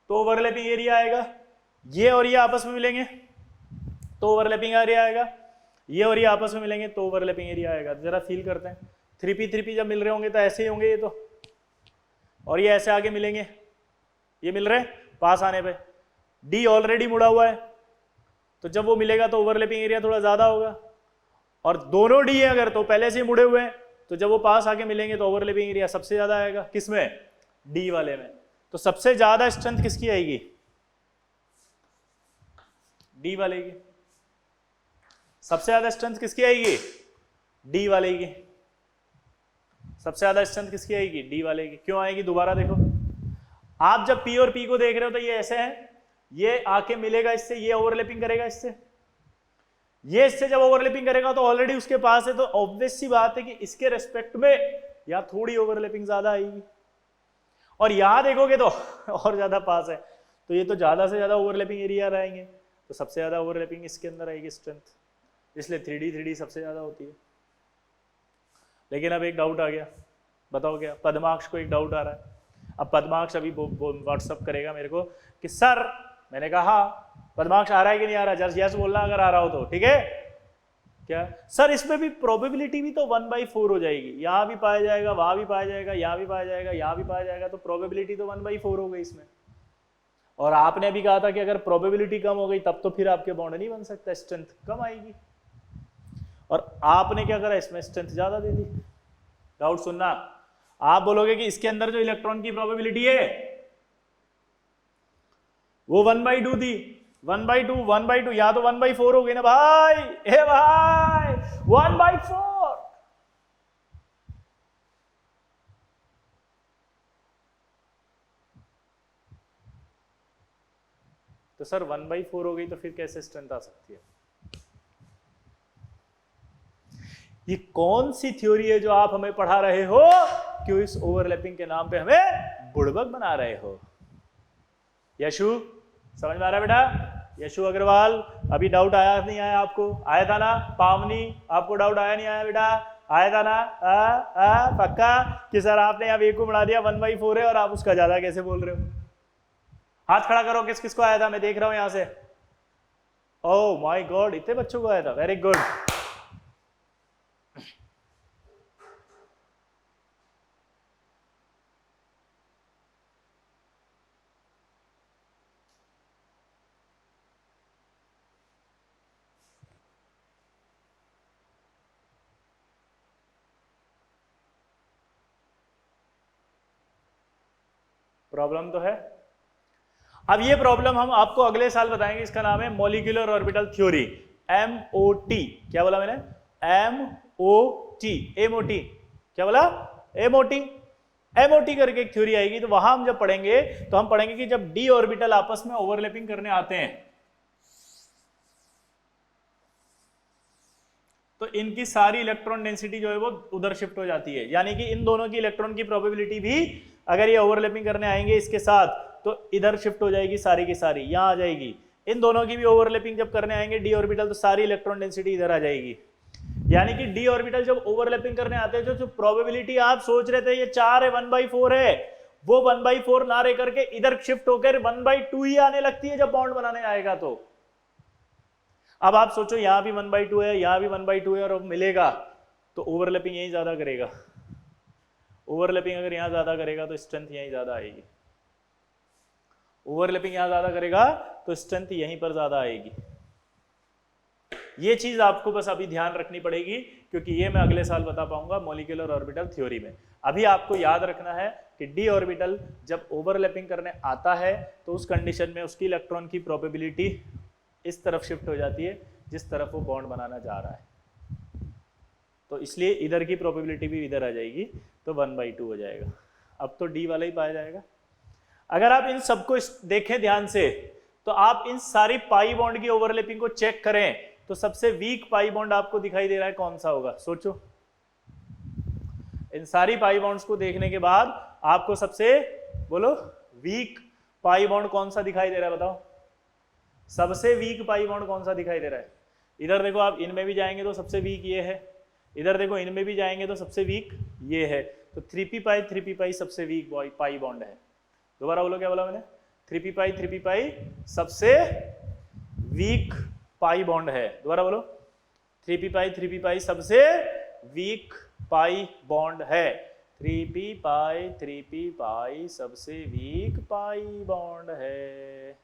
तो ओवरलैपिंग एरिया आएगा, ये और ये आपस में मिलेंगे तो ओवरलैपिंग एरिया आएगा, ये और ये आपस में मिलेंगे तो ओवरलैपिंग एरिया आएगा। जरा फील करते हैं, 3p जब मिल रहे होंगे तो ऐसे ही होंगे ये तो, और ये ऐसे आगे मिलेंगे, ये मिल रहे पास आने पे, डी ऑलरेडी मुड़ा हुआ है तो जब वो मिलेगा तो ओवरलैपिंग एरिया थोड़ा ज्यादा होगा, और दोनों डी है अगर तो पहले से ही मुड़े हुए हैं तो जब वो पास आके मिलेंगे तो ओवरलैपिंग एरिया सबसे ज्यादा आएगा। किसमें, डी वाले में। तो सबसे ज्यादा स्ट्रेंथ किसकी आएगी, डी वाले की। सबसे ज्यादा स्ट्रेंथ किसकी आएगी, डी वाले की। सबसे ज्यादा स्ट्रेंथ किसकी आएगी, डी वाले की। क्यों आएगी, दोबारा देखो, आप जब पी और पी को देख रहे हो तो ये ऐसे है, ये आके मिलेगा इससे, ये ओवरलैपिंग करेगा इससे, ये इससे जब ओवरलैपिंग करेगा तो ऑलरेडी उसके पास है, तो ऑब्वियस सी बात है कि इसके रेस्पेक्ट में या थोड़ी ओवरलैपिंग ज्यादा आएगी। और यहां देखोगे तो और ज्यादा पास है, तो ये तो ज्यादा से ज्यादा ओवरलैपिंग एरिया रहेंगे, तो सबसे ज्यादा ओवरलैपिंग इसके अंदर आएगी स्ट्रेंथ, इसलिए 3D सबसे ज्यादा होती है। लेकिन अब एक डाउट आ गया, बताओ क्या, पद्माक्ष को एक डाउट आ रहा है। अब पद्माक्ष अभी व्हाट्सअप करेगा मेरे को कि सर, मैंने कहा पद्माक्ष आ रहा है कि नहीं आ रहा, जस्ट यस बोलना अगर आ रहा हो तो, ठीक है। क्या सर, इसमें भी प्रोबेबिलिटी भी तो 1/4 हो जाएगी, यहां भी पाया जाएगा, वहां भी पाया जाएगा, यहां भी पाया जाएगा, यहां भी पाया जाएगा, तो प्रोबेबिलिटी तो 1/4 हो गई इसमें। और आपने अभी कहा था कि अगर प्रोबेबिलिटी कम हो गई तब तो फिर आपके बॉन्ड नहीं बन सकता, स्ट्रेंथ कम आएगी। और आपने क्या करा, इसमें स्ट्रेंथ ज्यादा दे दी। डाउट सुनना, आप बोलोगे कि इसके अंदर जो इलेक्ट्रॉन की प्रोबेबिलिटी है वो 1/2 दी, 1/2 या तो 1/4 हो गई ना भाई, ए भाई 1/4। तो सर 1/4 हो गई तो फिर कैसे स्ट्रेंथ आ सकती है? ये कौन सी थ्योरी है जो आप हमें पढ़ा रहे हो, क्यों इस ओवरलैपिंग के नाम पे हमें बुड़बक बना रहे हो? यशु, समझ में आ रहा है बेटा? यशु अग्रवाल, अभी डाउट आया नहीं आया आपको? आया था ना? पावनी, आपको डाउट आया नहीं आया बेटा? आया था ना? पक्का कि सर आपने यहाँ एक को बढ़ा दिया, 1/4 है और आप उसका ज्यादा कैसे बोल रहे हो? हाथ खड़ा करो, किस किस को आया था, मैं देख रहा हूं यहां से। ओह माय गॉड, इतने बच्चों को आया था, वेरी गुड। प्रॉब्लम तो है। अब ये प्रॉब्लम हम आपको अगले साल बताएंगे, इसका नाम है मॉलिक्यूलर ऑर्बिटल थ्योरी, MOT। क्या बोला मैंने? MOT, MOT, क्या बोला? MOT करके एक थ्योरी आएगी, तो वहां हम जब पढ़ेंगे तो हम पढ़ेंगे कि जब d ऑर्बिटल आपस में ओवरलैपिंग करने आते हैं तो इनकी सारी इलेक्ट्रॉन डेंसिटी जो है वो उधर शिफ्ट हो जाती है, यानी कि इन दोनों की इलेक्ट्रॉन की प्रोबेबिलिटी भी अगर ये ओवरलैपिंग करने आएंगे इसके साथ तो इधर शिफ्ट हो जाएगी, सारी की सारी यहां आ जाएगी। इन दोनों की भी ओवरलैपिंग जब करने आएंगे डी ऑर्बिटल तो सारी इलेक्ट्रॉन डेंसिटी इधर आ जाएगी। यानी कि डी ऑर्बिटल जब ओवरलैपिंग करने आते हैं, जो प्रोबेबिलिटी आप सोच रहे थे ये 4 है, 1/4 है, वो 1/4 ना रह करके इधर शिफ्ट होकर 1/2 ही आने लगती है जब बॉन्ड बनाने आएगा। तो अब आप सोचो यहां भी 1/2 है, यहां भी 1/2 है, और अब मिलेगा तो ओवरलैपिंग यही ज्यादा करेगा। ओवरलैपिंग अगर यहां ज्यादा करेगा तो स्ट्रेंथ यहीं ज्यादा आएगी। ओवरलैपिंग यहां ज्यादा करेगा तो स्ट्रेंथ यहीं पर ज्यादा आएगी। ये चीज आपको बस अभी ध्यान रखनी पड़ेगी, क्योंकि ये मैं अगले साल बता पाऊंगा मॉलिक्यूलर ऑर्बिटल थ्योरी में। अभी आपको याद रखना है कि डी ऑर्बिटल जब ओवरलैपिंग करने आता है तो उस कंडीशन में उसकी इलेक्ट्रॉन की प्रोबेबिलिटी इस तरफ शिफ्ट हो जाती है जिस तरफ वो बॉन्ड बनाना जा रहा है। तो इसलिए इधर की प्रोबेबिलिटी भी इधर आ जाएगी, तो 1/2 हो जाएगा। अब तो डी वाला ही पाया जाएगा। अगर आप इन सबको देखें ध्यान से, तो आप इन सारी पाई बॉन्ड की ओवरलैपिंग को चेक करें तो सबसे वीक पाई बॉन्ड आपको दिखाई दे रहा है, कौन सा होगा? सोचो। इन सारी पाई बॉन्ड्स को देखने के बाद आपको सबसे बोलो वीक पाई बॉन्ड कौन सा दिखाई दे रहा है? बताओ सबसे वीक पाई बॉन्ड कौन सा दिखाई दे रहा है? इधर देखो, आप इनमें भी जाएंगे तो सबसे वीक ये है, इधर देखो इनमें भी जाएंगे तो सबसे वीक ये है। तो 3p पाई सबसे वीक पाई बॉन्ड है। दोबारा बोलो, क्या बोला मैंने? 3p पाई सबसे वीक पाई बॉन्ड है। दोबारा बोलो, 3p पाई सबसे वीक पाई बॉन्ड है। 3p पाई सबसे वीक पाई बॉन्ड है।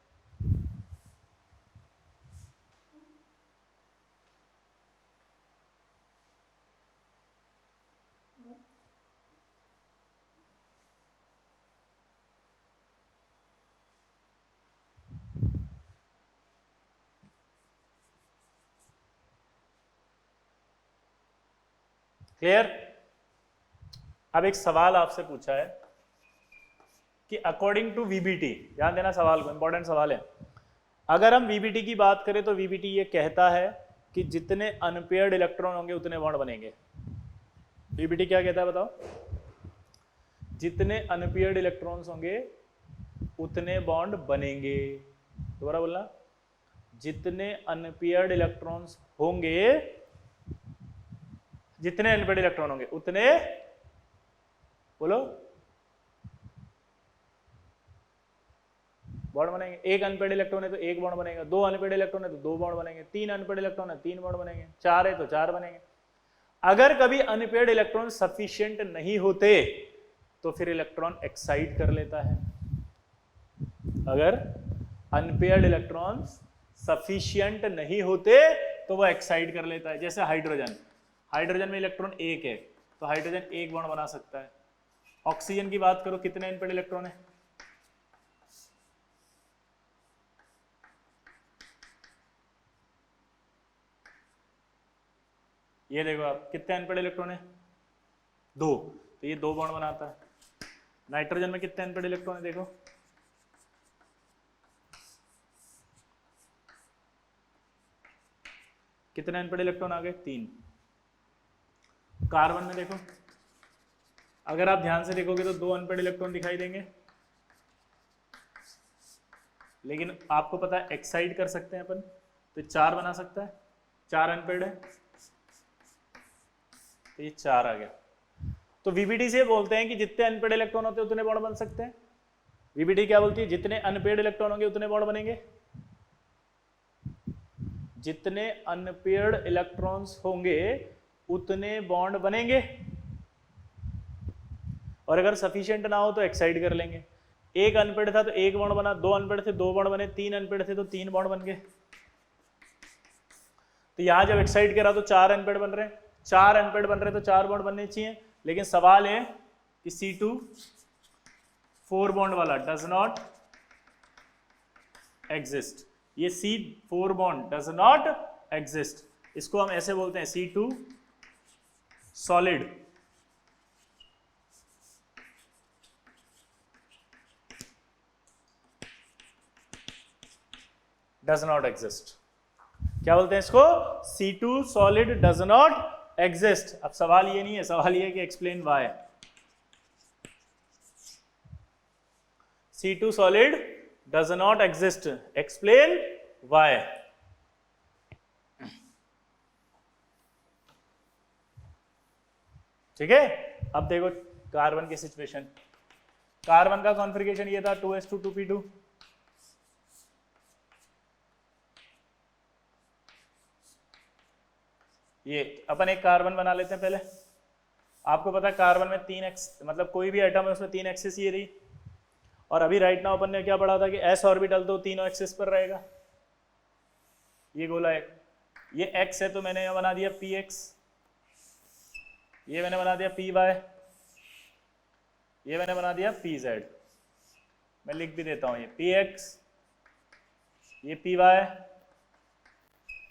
क्लियर? अब एक सवाल आपसे पूछा है कि अकॉर्डिंग टू वीबीटी, ध्यान देना सवाल को, इंपॉर्टेंट सवाल है। अगर हम वीबीटी की बात करें तो वीबीटी ये कहता है कि जितने अनपेयर्ड इलेक्ट्रॉन होंगे उतने बॉन्ड बनेंगे। वीबीटी क्या कहता है बताओ? जितने अनपेयर्ड इलेक्ट्रॉन्स होंगे उतने बॉन्ड बनेंगे। दोबारा बोलना, जितने अनपेयर्ड इलेक्ट्रॉन्स होंगे, जितने अनपेयर्ड इलेक्ट्रॉन होंगे उतने, बोलो, बॉन्ड बनेंगे। एक अनपेयर्ड इलेक्ट्रॉन है तो एक बॉन्ड बनेगा, दो अनपेयर्ड इलेक्ट्रॉन है तो दो बॉन्ड बनेंगे, तीन अनपेयर्ड इलेक्ट्रॉन है 3 बॉन्ड बनेंगे, चार है तो 4 बनेंगे। अगर कभी अनपेयर्ड इलेक्ट्रॉन सफिशिएंट नहीं होते तो फिर इलेक्ट्रॉन एक्साइट कर लेता है। अगर अनपेयर्ड इलेक्ट्रॉन सफिशिएंट नहीं होते तो वो एक्साइट कर लेता है। जैसे हाइड्रोजन, हाइड्रोजन में इलेक्ट्रॉन एक है तो हाइड्रोजन एक बॉन्ड बना सकता है। ऑक्सीजन की बात करो, कितने अनपेयर्ड इलेक्ट्रॉन है? ये देखो आप, कितने अनपेयर्ड इलेक्ट्रॉन है? 2, तो ये 2 बॉन्ड बनाता है। नाइट्रोजन में कितने अनपेयर्ड इलेक्ट्रॉन है? देखो, कितने अनपेयर्ड इलेक्ट्रॉन आ गए? 3। कार्बन में देखो, अगर आप ध्यान से देखोगे तो 2 अनपेयर्ड इलेक्ट्रॉन दिखाई देंगे, लेकिन आपको पता है एक्साइट कर सकते हैं अपन, तो 4 बना सकता है। 4 अनपेयर्ड है तो ये 4 आ गया। तो वीबीटी से बोलते हैं कि जितने अनपेयर्ड इलेक्ट्रॉन होते हैं उतने बॉन्ड बन सकते हैं। वीबीटी क्या बोलती है? जितने अनपेयर्ड इलेक्ट्रॉन होंगे उतने बॉन्ड बनेंगे। जितने अनपेयर्ड इलेक्ट्रॉन्स होंगे उतने बॉन्ड बनेंगे, और अगर सफिशिएंट ना हो तो एक्साइट कर लेंगे। एक अनपेयर्ड था तो एक बॉन्ड बना, 2 अनपेयर्ड थे 2 बॉन्ड बने, 3 अनपेयर्ड थे तो 3 बॉन्ड बन गए। तो यहां जब एक्साइट करा तो 4 अनपेयर्ड बन रहे हैं, 4 अनपेयर्ड बन रहे हैं तो 4 बॉन्ड बनने चाहिए। लेकिन सवाल है कि C2 4 बॉन्ड वाला डज नॉट एग्जिस्ट। ये C4 bond does not exist, इसको हम ऐसे बोलते हैं C2 solid does not exist. क्या बोलते हैं इसको? C2 solid does not exist. अब सवाल ये नहीं है, सवाल ये है कि explain why. C2 solid does not exist, explain why. ठीक है, अब देखो कार्बन की सिचुएशन। कार्बन का कॉन्फ़िगरेशन ये था 2s2 2p2। ये अपन एक कार्बन बना लेते हैं पहले। आपको पता है कार्बन में 3 एक्स, मतलब कोई भी एटम है उसमें 3 एक्सिस ये रही, और अभी राइट नाउ अपन ने क्या पढ़ा था कि s ऑर्बिटल तो तीनों एक्सिस पर रहेगा। ये गोला है, ये x है तो मैंने यहाँ बना दिया px, ये मैंने बना दिया py, ये मैंने बना दिया pz। मैं लिख भी देता हूँ, ये px, ये py,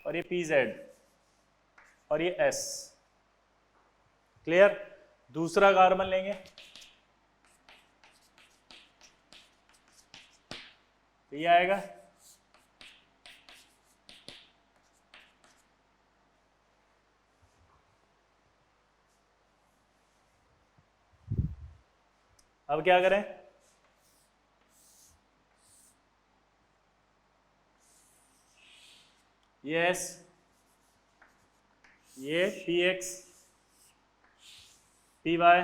और ये PZ और ये S। क्लियर? दूसरा कार्बन लेंगे तो ये आएगा, अब क्या करें? ये S, ये PX PY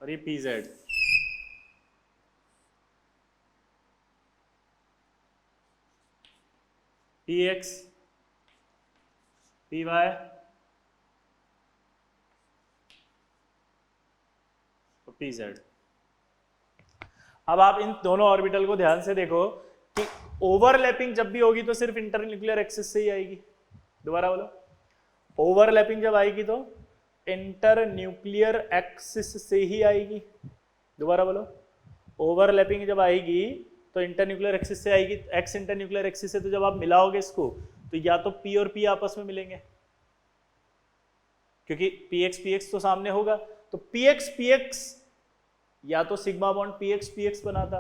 और ये PZ। PX PY और PZ। अब आप इन दोनों ऑर्बिटल को ध्यान से देखो कि ओवरलैपिंग जब भी होगी तो सिर्फ इंटरन्यूक्लियर एक्सिस से ही आएगी। दोबारा बोलो, ओवरलैपिंग जब आएगी तो इंटरन्यूक्लियर एक्सिस से ही आएगी। दोबारा बोलो, ओवरलैपिंग जब आएगी तो इंटरन्यूक्लियर एक्सिस से आएगी। एक्स इंटरन्यूक्लियर एक्सिस से तो जब आप मिलाओगे इसको तो या तो P और P आपस में मिलेंगे, क्योंकि PX तो सामने होगा, तो PX या तो सिग्मा बॉन्ड PX बनाता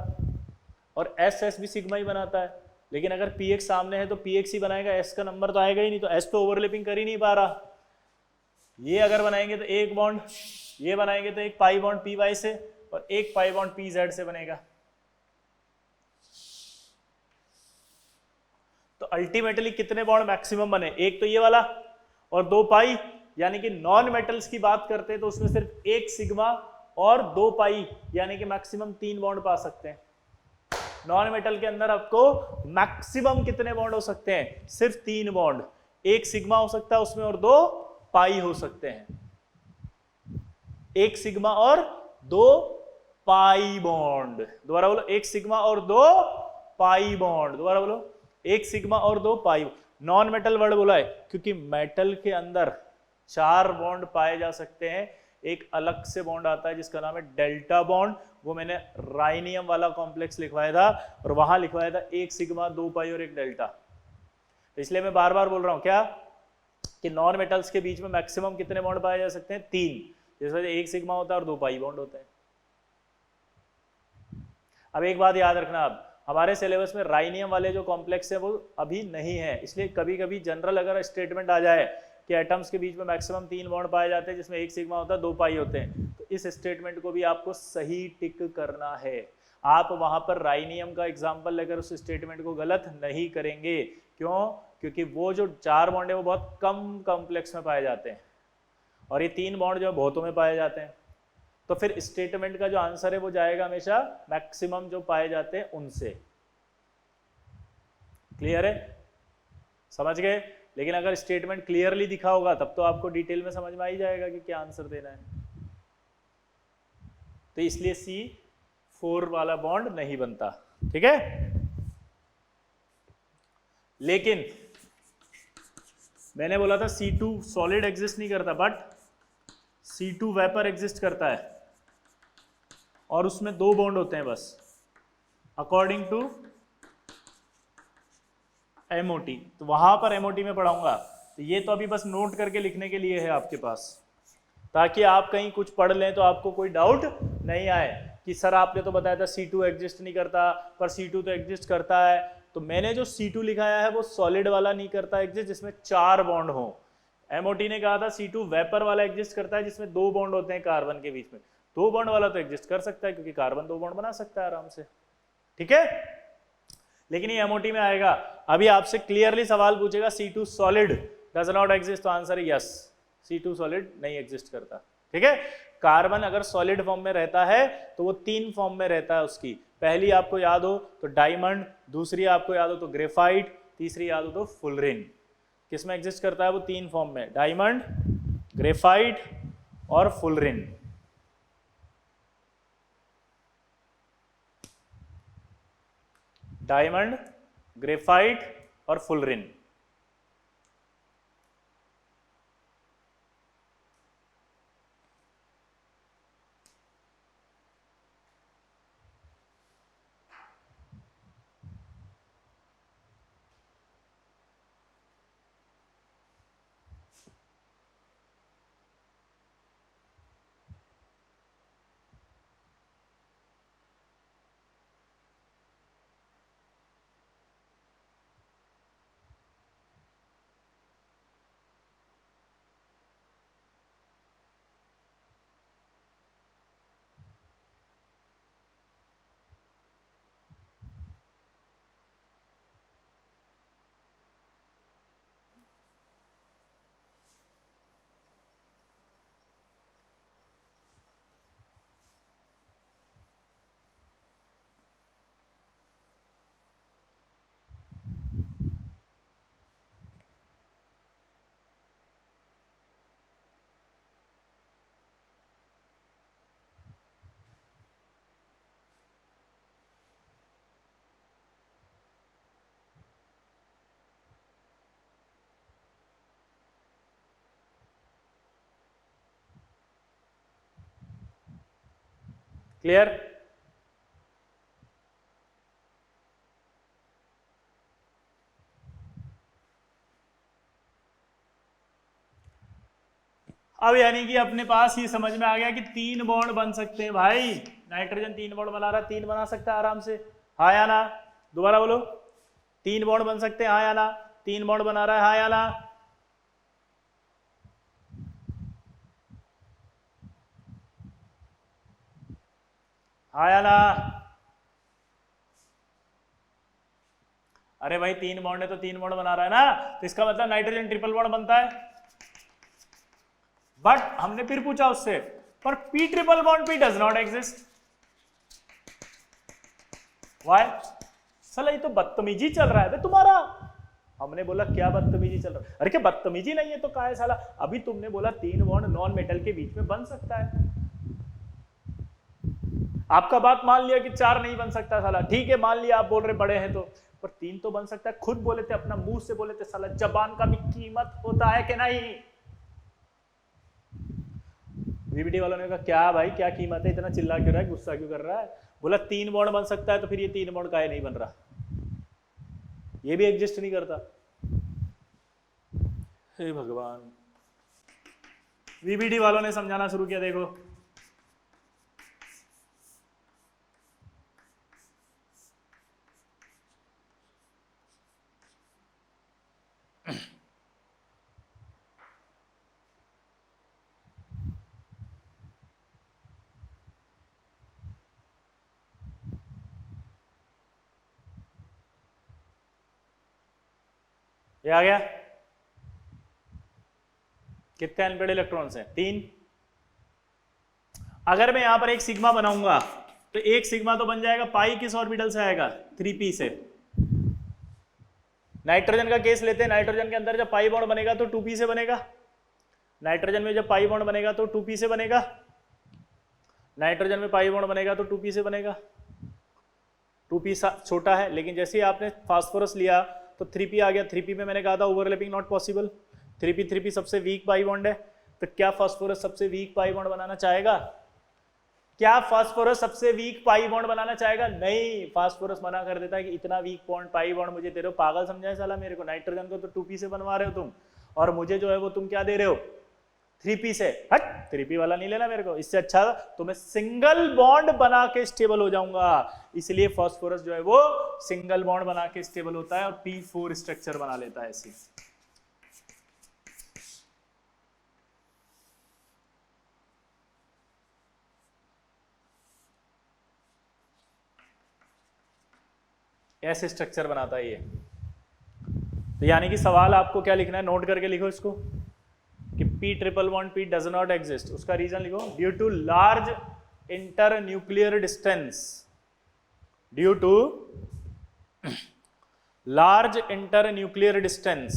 और SS भी सिग्मा ही बनाता है। लेकिन अगर PX सामने है तो PX ही बनाएगा, S का नंबर तो आएगा ही नहीं, तो S तो ओवरलैपिंग कर ही नहीं पा रहा। ये अगर बनाएंगे तो एक बॉन्ड, ये बनाएंगे तो एक पाई बॉन्ड PY से और एक पाई बॉन्ड PZ से बनेगा। तो अल्टीमेटली कितने बॉन्ड मैक्सिमम बने? एक तो ये वाला और 2 पाई, यानी कि नॉन मेटल्स की बात करते हैं तो उसमें सिर्फ एक सिग्मा और 2 पाई, यानी कि मैक्सिमम 3 बॉन्ड पा सकते हैं। नॉन मेटल के अंदर आपको मैक्सिमम कितने बॉन्ड हो सकते हैं? सिर्फ 3 बॉन्ड। एक सिग्मा हो सकता है उसमें और 2 पाई हो सकते हैं। एक सिग्मा और 2 पाई बॉन्ड। दोबारा बोलो, एक सिग्मा और 2 पाई बॉन्ड। दोबारा बोलो, एक सिग्मा और 2 पाई। नॉन मेटल वर्ड बोला है क्योंकि मेटल के अंदर 4 बॉन्ड पाए जा सकते हैं। एक अलग से बॉन्ड आता है जिसका नाम है डेल्टा बॉन्ड, वो मैंने राइनियम वाला कॉम्प्लेक्स लिखवाया था और वहां लिखवाया था एक सिग्मा 2 पाई और एक डेल्टा। तो इसलिए मैं बार बार बोल रहा हूं क्या कि नॉन मेटल्स के बीच में मैक्सिमम कितने बॉन्ड पाए जा सकते हैं? 3, जिस वजह से एक सिग्मा होता है और 2 पाई बॉन्ड होते हैं। अब एक बात याद रखना, अब हमारे सिलेबस में राइनियम वाले जो कॉम्प्लेक्स है वो अभी नहीं है, इसलिए कभी कभी जनरल अगर स्टेटमेंट आ जाए कि एटम्स के बीच में मैक्सिमम 3 बॉन्ड पाए जाते हैं जिसमें एक सिग्मा होता है 2 पाई होते हैं, तो इस स्टेटमेंट को भी आपको सही टिक करना है। आप वहां पर राइनियम का एग्जाम्पल लेकर उस स्टेटमेंट को गलत नहीं करेंगे। क्यों? क्योंकि वो जो 4 बॉन्ड है वो बहुत कम कॉम्प्लेक्स में पाए जाते हैं और ये 3 बॉन्ड जो बहुतों में पाए जाते हैं। तो फिर स्टेटमेंट का जो आंसर है वो जाएगा हमेशा मैक्सिमम जो पाए जाते हैं उनसे। क्लियर है? समझ गए? लेकिन अगर स्टेटमेंट क्लियरली दिखा होगा तब तो आपको डिटेल में समझ में आ ही जाएगा कि क्या आंसर देना है। तो इसलिए C4 वाला बॉन्ड नहीं बनता। ठीक है? लेकिन मैंने बोला था C2 सॉलिड एग्जिस्ट नहीं करता, बट C2 वेपर एग्जिस्ट करता है और उसमें 2 बॉन्ड होते हैं बस, अकॉर्डिंग टू MOT। तो वहां पर MOT में पढ़ाऊंगा, तो ये तो अभी बस नोट करके लिखने के लिए है आपके पास, ताकि आप कहीं कुछ पढ़ लें तो आपको कोई डाउट नहीं आए कि सर आपने तो बताया था C2 एग्जिस्ट नहीं करता, पर C2 तो एग्जिस्ट करता है। तो मैंने जो C2 लिखाया है वो सॉलिड वाला नहीं करता एग्जिस्ट जिसमें 4 बॉन्ड हो। MOT ने कहा था C2 वेपर वाला एग्जिस्ट करता है जिसमें 2 बॉन्ड होते हैं कार्बन के बीच में। 2 बॉन्ड वाला तो एग्जिस्ट कर सकता है क्योंकि कार्बन 2 बॉन्ड बना सकता है आराम से। ठीक है? लेकिन ये MOT में आएगा। अभी आपसे क्लियरली सवाल पूछेगा C2 solid does not exist, तो आंसर है यस, C2 सॉलिड नहीं एग्जिस्ट करता। ठीक है? कार्बन अगर सॉलिड फॉर्म में रहता है तो वो 3 फॉर्म में रहता है उसकी। पहली आपको याद हो तो डायमंड, दूसरी आपको याद हो तो ग्रेफाइट, तीसरी याद हो तो फुलरिन। किस में एग्जिस्ट करता है वो? 3 फॉर्म में, डायमंड, ग्रेफाइट और फुलरिन। डायमंड, ग्रेफाइट और फुलरिन। क्लियर? अब यानी कि अपने पास ये समझ में आ गया कि 3 बॉन्ड बन सकते हैं भाई। नाइट्रोजन 3 बॉन्ड बना रहा है, 3 बना सकता है आराम से, हाँ या ना? दोबारा बोलो, 3 बॉन्ड बन सकते हैं, हाँ या ना? 3 बॉन्ड बना रहा है, हाँ या ना? हाँ या ना? अरे भाई 3 बॉन्ड है तो 3 बॉन्ड बना रहा है ना, तो इसका मतलब नाइट्रोजन ट्रिपल बॉन्ड बनता है। बट हमने फिर पूछा उससे, पर p triple bond p does not exist. Why? साला ये तो बदतमीजी चल रहा है तुम्हारा। हमने बोला क्या बदतमीजी चल रहा है? अरे क्या बदतमीजी नहीं है तो क्या है साला? अभी तुमने बोला 3 बॉन्ड नॉन मेटल के बीच में बन सकता है, आपका बात मान लिया कि 4 नहीं बन सकता साला, ठीक है मान लिया, आप बोल रहे बड़े हैं तो, पर 3 तो बन सकता है। खुद बोले थे, अपना मुंह से बोले थे, साला जबान का भी कीमत होता है कि नहीं? वीबीडी वालों ने कहा क्या भाई क्या कीमत है, इतना चिल्ला क्यों रहा है, गुस्सा क्यों कर रहा है? बोला 3 बॉन्ड बन सकता है, तो फिर ये 3 बॉन्ड काहे नहीं बन रहा? ये भी एग्जिस्ट नहीं करता। हे भगवान, वीबीडी वालों ने समझाना शुरू किया, देखो ये आ गया। कितने अनपेड इलेक्ट्रॉन्स हैं? 3। अगर मैं यहां पर एक सिग्मा बनाऊंगा तो एक सिग्मा तो बन जाएगा, पाई किस ऑर्बिटल से आएगा? 3p से। नाइट्रोजन का केस लेते हैं, नाइट्रोजन के अंदर जब पाई बॉन्ड बनेगा तो 2p से बनेगा। नाइट्रोजन में जब पाई बॉन्ड बनेगा तो 2p से बनेगा। नाइट्रोजन में पाई बॉन्ड बनेगा तो 2p से बनेगा। 2p छोटा है, लेकिन जैसे ही आपने फास्फोरस लिया तो 3p आ गया। 3p में मैंने कहा था ओवरलैपिंग नॉट पॉसिबल। 3p सबसे वीक पाई बॉन्ड है, तो क्या फास्फोरस सबसे वीक पाई बॉन्ड बनाना चाहेगा? क्या फास्फोरस सबसे वीक पाई बॉन्ड बनाना चाहेगा? नहीं, फास्फोरस मना कर देता है कि इतना वीक बॉन्ड पाई बॉन्ड मुझे दे रहे हो, पागल समझा है साला मेरे को? नाइट्रोजन को तो 2p से बनवा रहे हो तुम, और मुझे जो है वो तुम क्या दे रहे हो? 3p से। हट, 3p वाला नहीं लेना मेरे को, इससे अच्छा तो मैं सिंगल बॉन्ड बना के स्टेबल हो जाऊंगा। इसलिए फास्फोरस जो है वो सिंगल बॉन्ड बना के स्टेबल होता है और p4 स्ट्रक्चर बना लेता है ऐसे। ऐसे स्ट्रक्चर बनाता है ये। तो यानी कि सवाल आपको क्या लिखना है, नोट करके लिखो इसको कि p triple bond p does not exist. उसका रीजन लिखो, due to large internuclear distance. Due to large internuclear distance.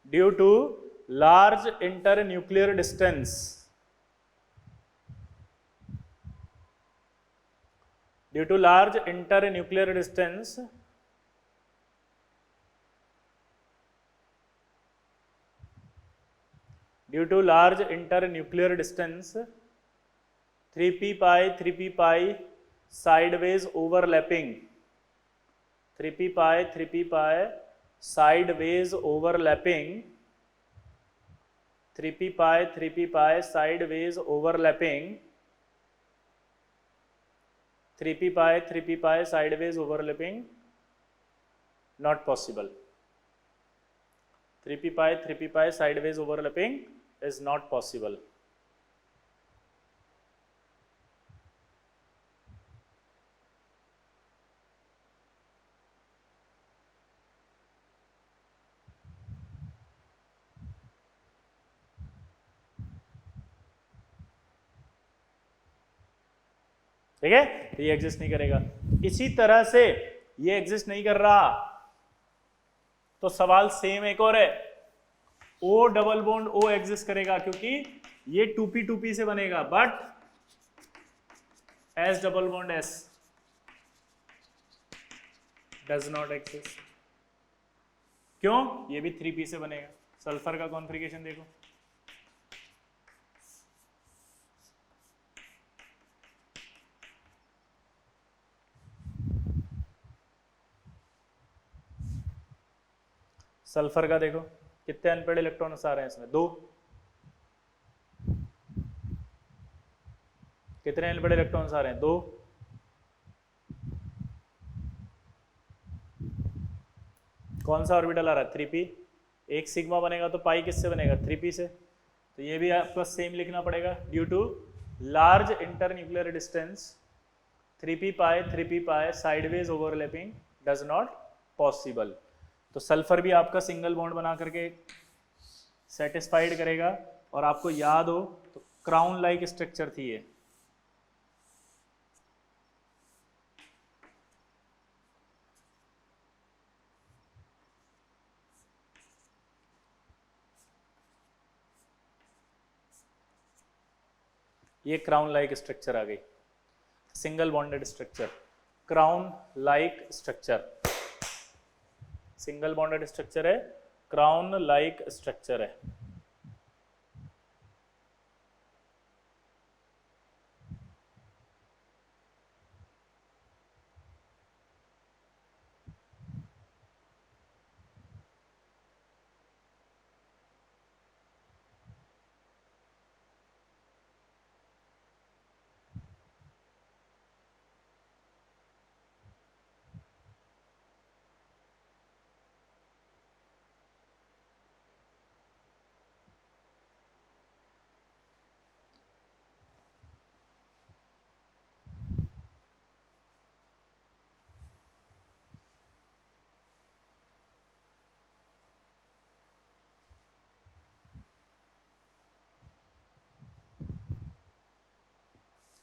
Due to large internuclear distance, due to large internuclear distance, due to large internuclear distance, 3p pi sideways overlapping, 3p pi sideways overlapping, 3p pi sideways overlapping, 3p pi sideways overlapping, not possible. 3p pi sideways overlapping is not possible. ठीक है, तो ये exist नहीं करेगा। इसी तरह से ये एग्जिस्ट नहीं कर रहा, तो सवाल सेम एक और है, O double bond O exist करेगा क्योंकि ये 2p से बनेगा, but S double bond S does not exist. क्यों? ये भी 3p से बनेगा। सल्फर का कॉन्फ़िगरेशन देखो, सल्फर का देखो कितने अनपेड इलेक्ट्रॉन्स आ रहे हैं इसमें, 2। कितने अनपेड इलेक्ट्रॉन्स आ रहे हैं, 2। कौन सा ऑर्बिटल आ रहा है, 3p। एक सिग्मा बनेगा तो पाई किससे बनेगा, 3p से। तो ये भी आपको सेम लिखना पड़ेगा, due to large internuclear distance 3p pi sideways overlapping does not possible. तो सल्फर भी आपका सिंगल बॉन्ड बना करके सेटिस्फाइड करेगा। और आपको याद हो तो क्राउन लाइक स्ट्रक्चर थी ये। ये क्राउन लाइक स्ट्रक्चर आ गई, single bonded structure, crown like structure, single bonded structure है, क्राउन लाइक स्ट्रक्चर है।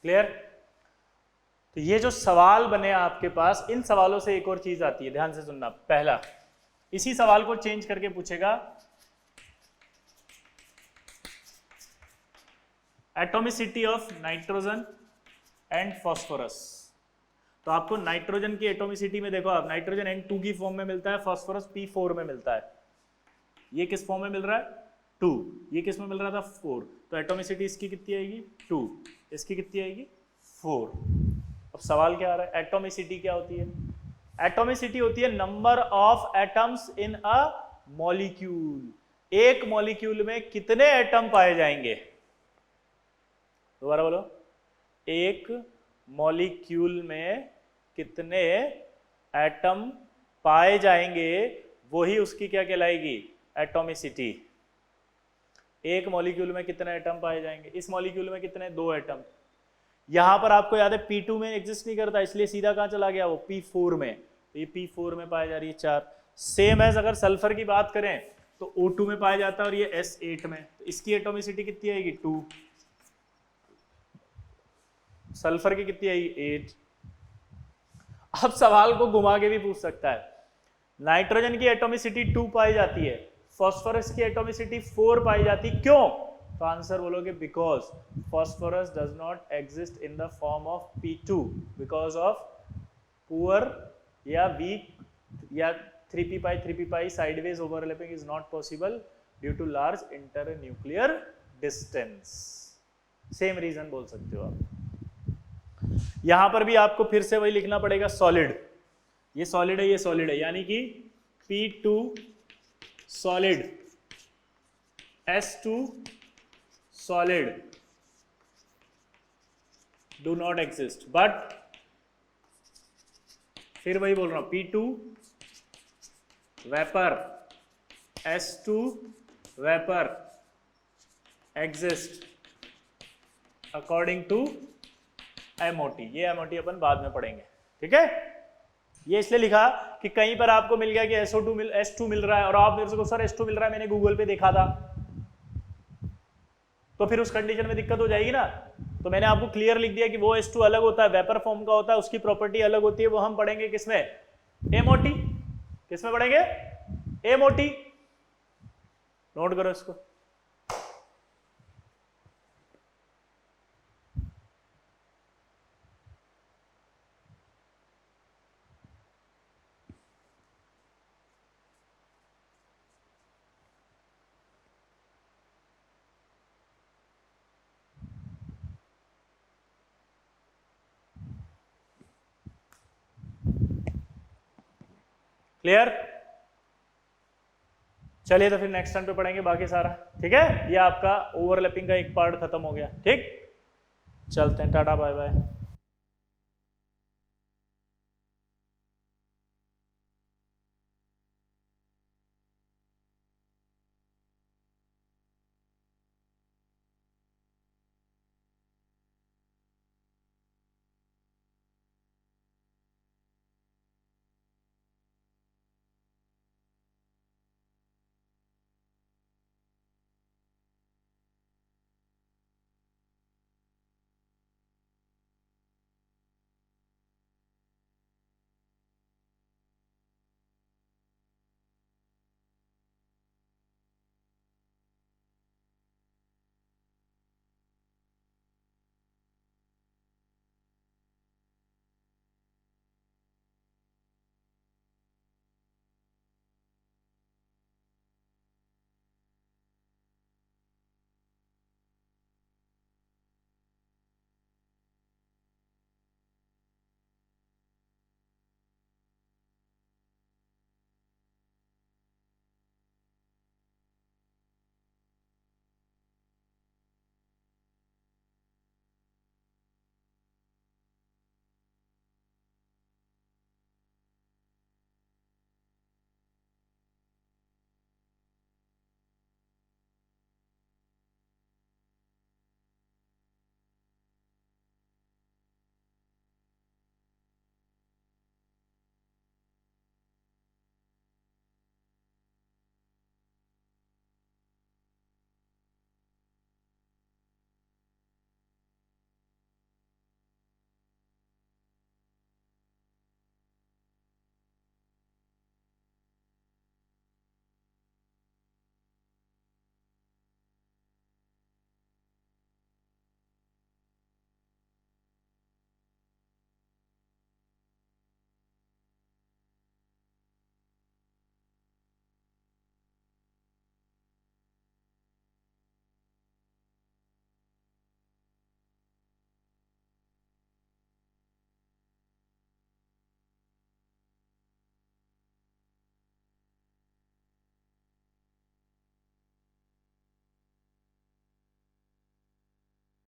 क्लियर? तो ये जो सवाल बने आपके पास, इन सवालों से एक और चीज आती है, ध्यान से सुनना। पहला, इसी सवाल को चेंज करके पूछेगा, atomicity of nitrogen and phosphorus. तो आपको नाइट्रोजन की एटॉमिसिटी में देखो, आप नाइट्रोजन N2 की फॉर्म में मिलता है, फॉस्फोरस P4 में मिलता है। ये किस फॉर्म में मिल रहा है, 2। ये किस में मिल रहा था, 4। तो एटॉमिसिटी इसकी कितनी आएगी, 2। इसकी कितनी आएगी, 4। अब सवाल क्या आ रहा है, एटॉमिसिटी क्या होती है? एटॉमिसिटी होती है number of atoms in a molecule. एक मॉलिक्यूल में कितने एटम पाए जाएंगे, दोबारा बोलो, एक मॉलिक्यूल में कितने एटम पाए जाएंगे, वही उसकी क्या कहलाएगी, एटॉमिसिटी। एक मॉलिक्यूल में कितने एटम पाए जाएंगे, इस मॉलिक्यूल में कितने, 2 एटम। यहां पर आपको याद है P2 में एग्जिस्ट नहीं करता, इसलिए सीधा कहां चला गया, वो P4 में। तो ये P4 में पाई जा रही है 4। सेम एज अगर सल्फर की बात करें तो O2 में पाया जाता है और ये S8 में। तो इसकी एटॉमिसिटी कितनी आएगी, 2। सल्फर की कितनी आएगी, 8। अब सवाल को घुमा के भी पूछ सकता है, नाइट्रोजन की एटॉमिसिटी 2 पाई जाती है, फास्फोरस की एटॉमिसिटी 4 पाई जाती, क्यों? तो आंसर बोलोगे, because phosphorus does not exist in the form of P2 because of poor या वीक या 3p pi sideways overlapping is not possible due to large internuclear distance. Same reason बोल सकते हो आप। यहां पर भी आपको फिर से वही लिखना पड़ेगा, सॉलिड। ये सॉलिड है, ये सॉलिड है, यानी कि P2 solid, S2 solid do not exist. But फिर वही बोल रहा हूं, P2 vapour, S2 vapour exist according to MOT। ये MOT अपन बाद में पढ़ेंगे, ठीक है। ये इसलिए लिखा कि कहीं पर आपको मिल गया कि S2 मिल रहा है और आप मेरे से सर S2 मिल रहा है, मैंने गूगल पे देखा था, तो फिर उस कंडीशन में दिक्कत हो जाएगी ना। तो मैंने आपको क्लियर लिख दिया कि वो S2 अलग होता है, वेपर फॉर्म का होता है, उसकी प्रॉपर्टी अलग होती है, वो हम पढ़ेंगे किसमें, MOT। किसमें पढ़ेंगे, MOT। नोट करो इसको। क्लियर? चलिए तो फिर नेक्स्ट टर्न पे पढ़ेंगे बाकी सारा, ठीक है? ये आपका ओवरलैपिंग का एक पार्ट खत्म हो गया, ठीक? चलते हैं, टाटा बाय बाय।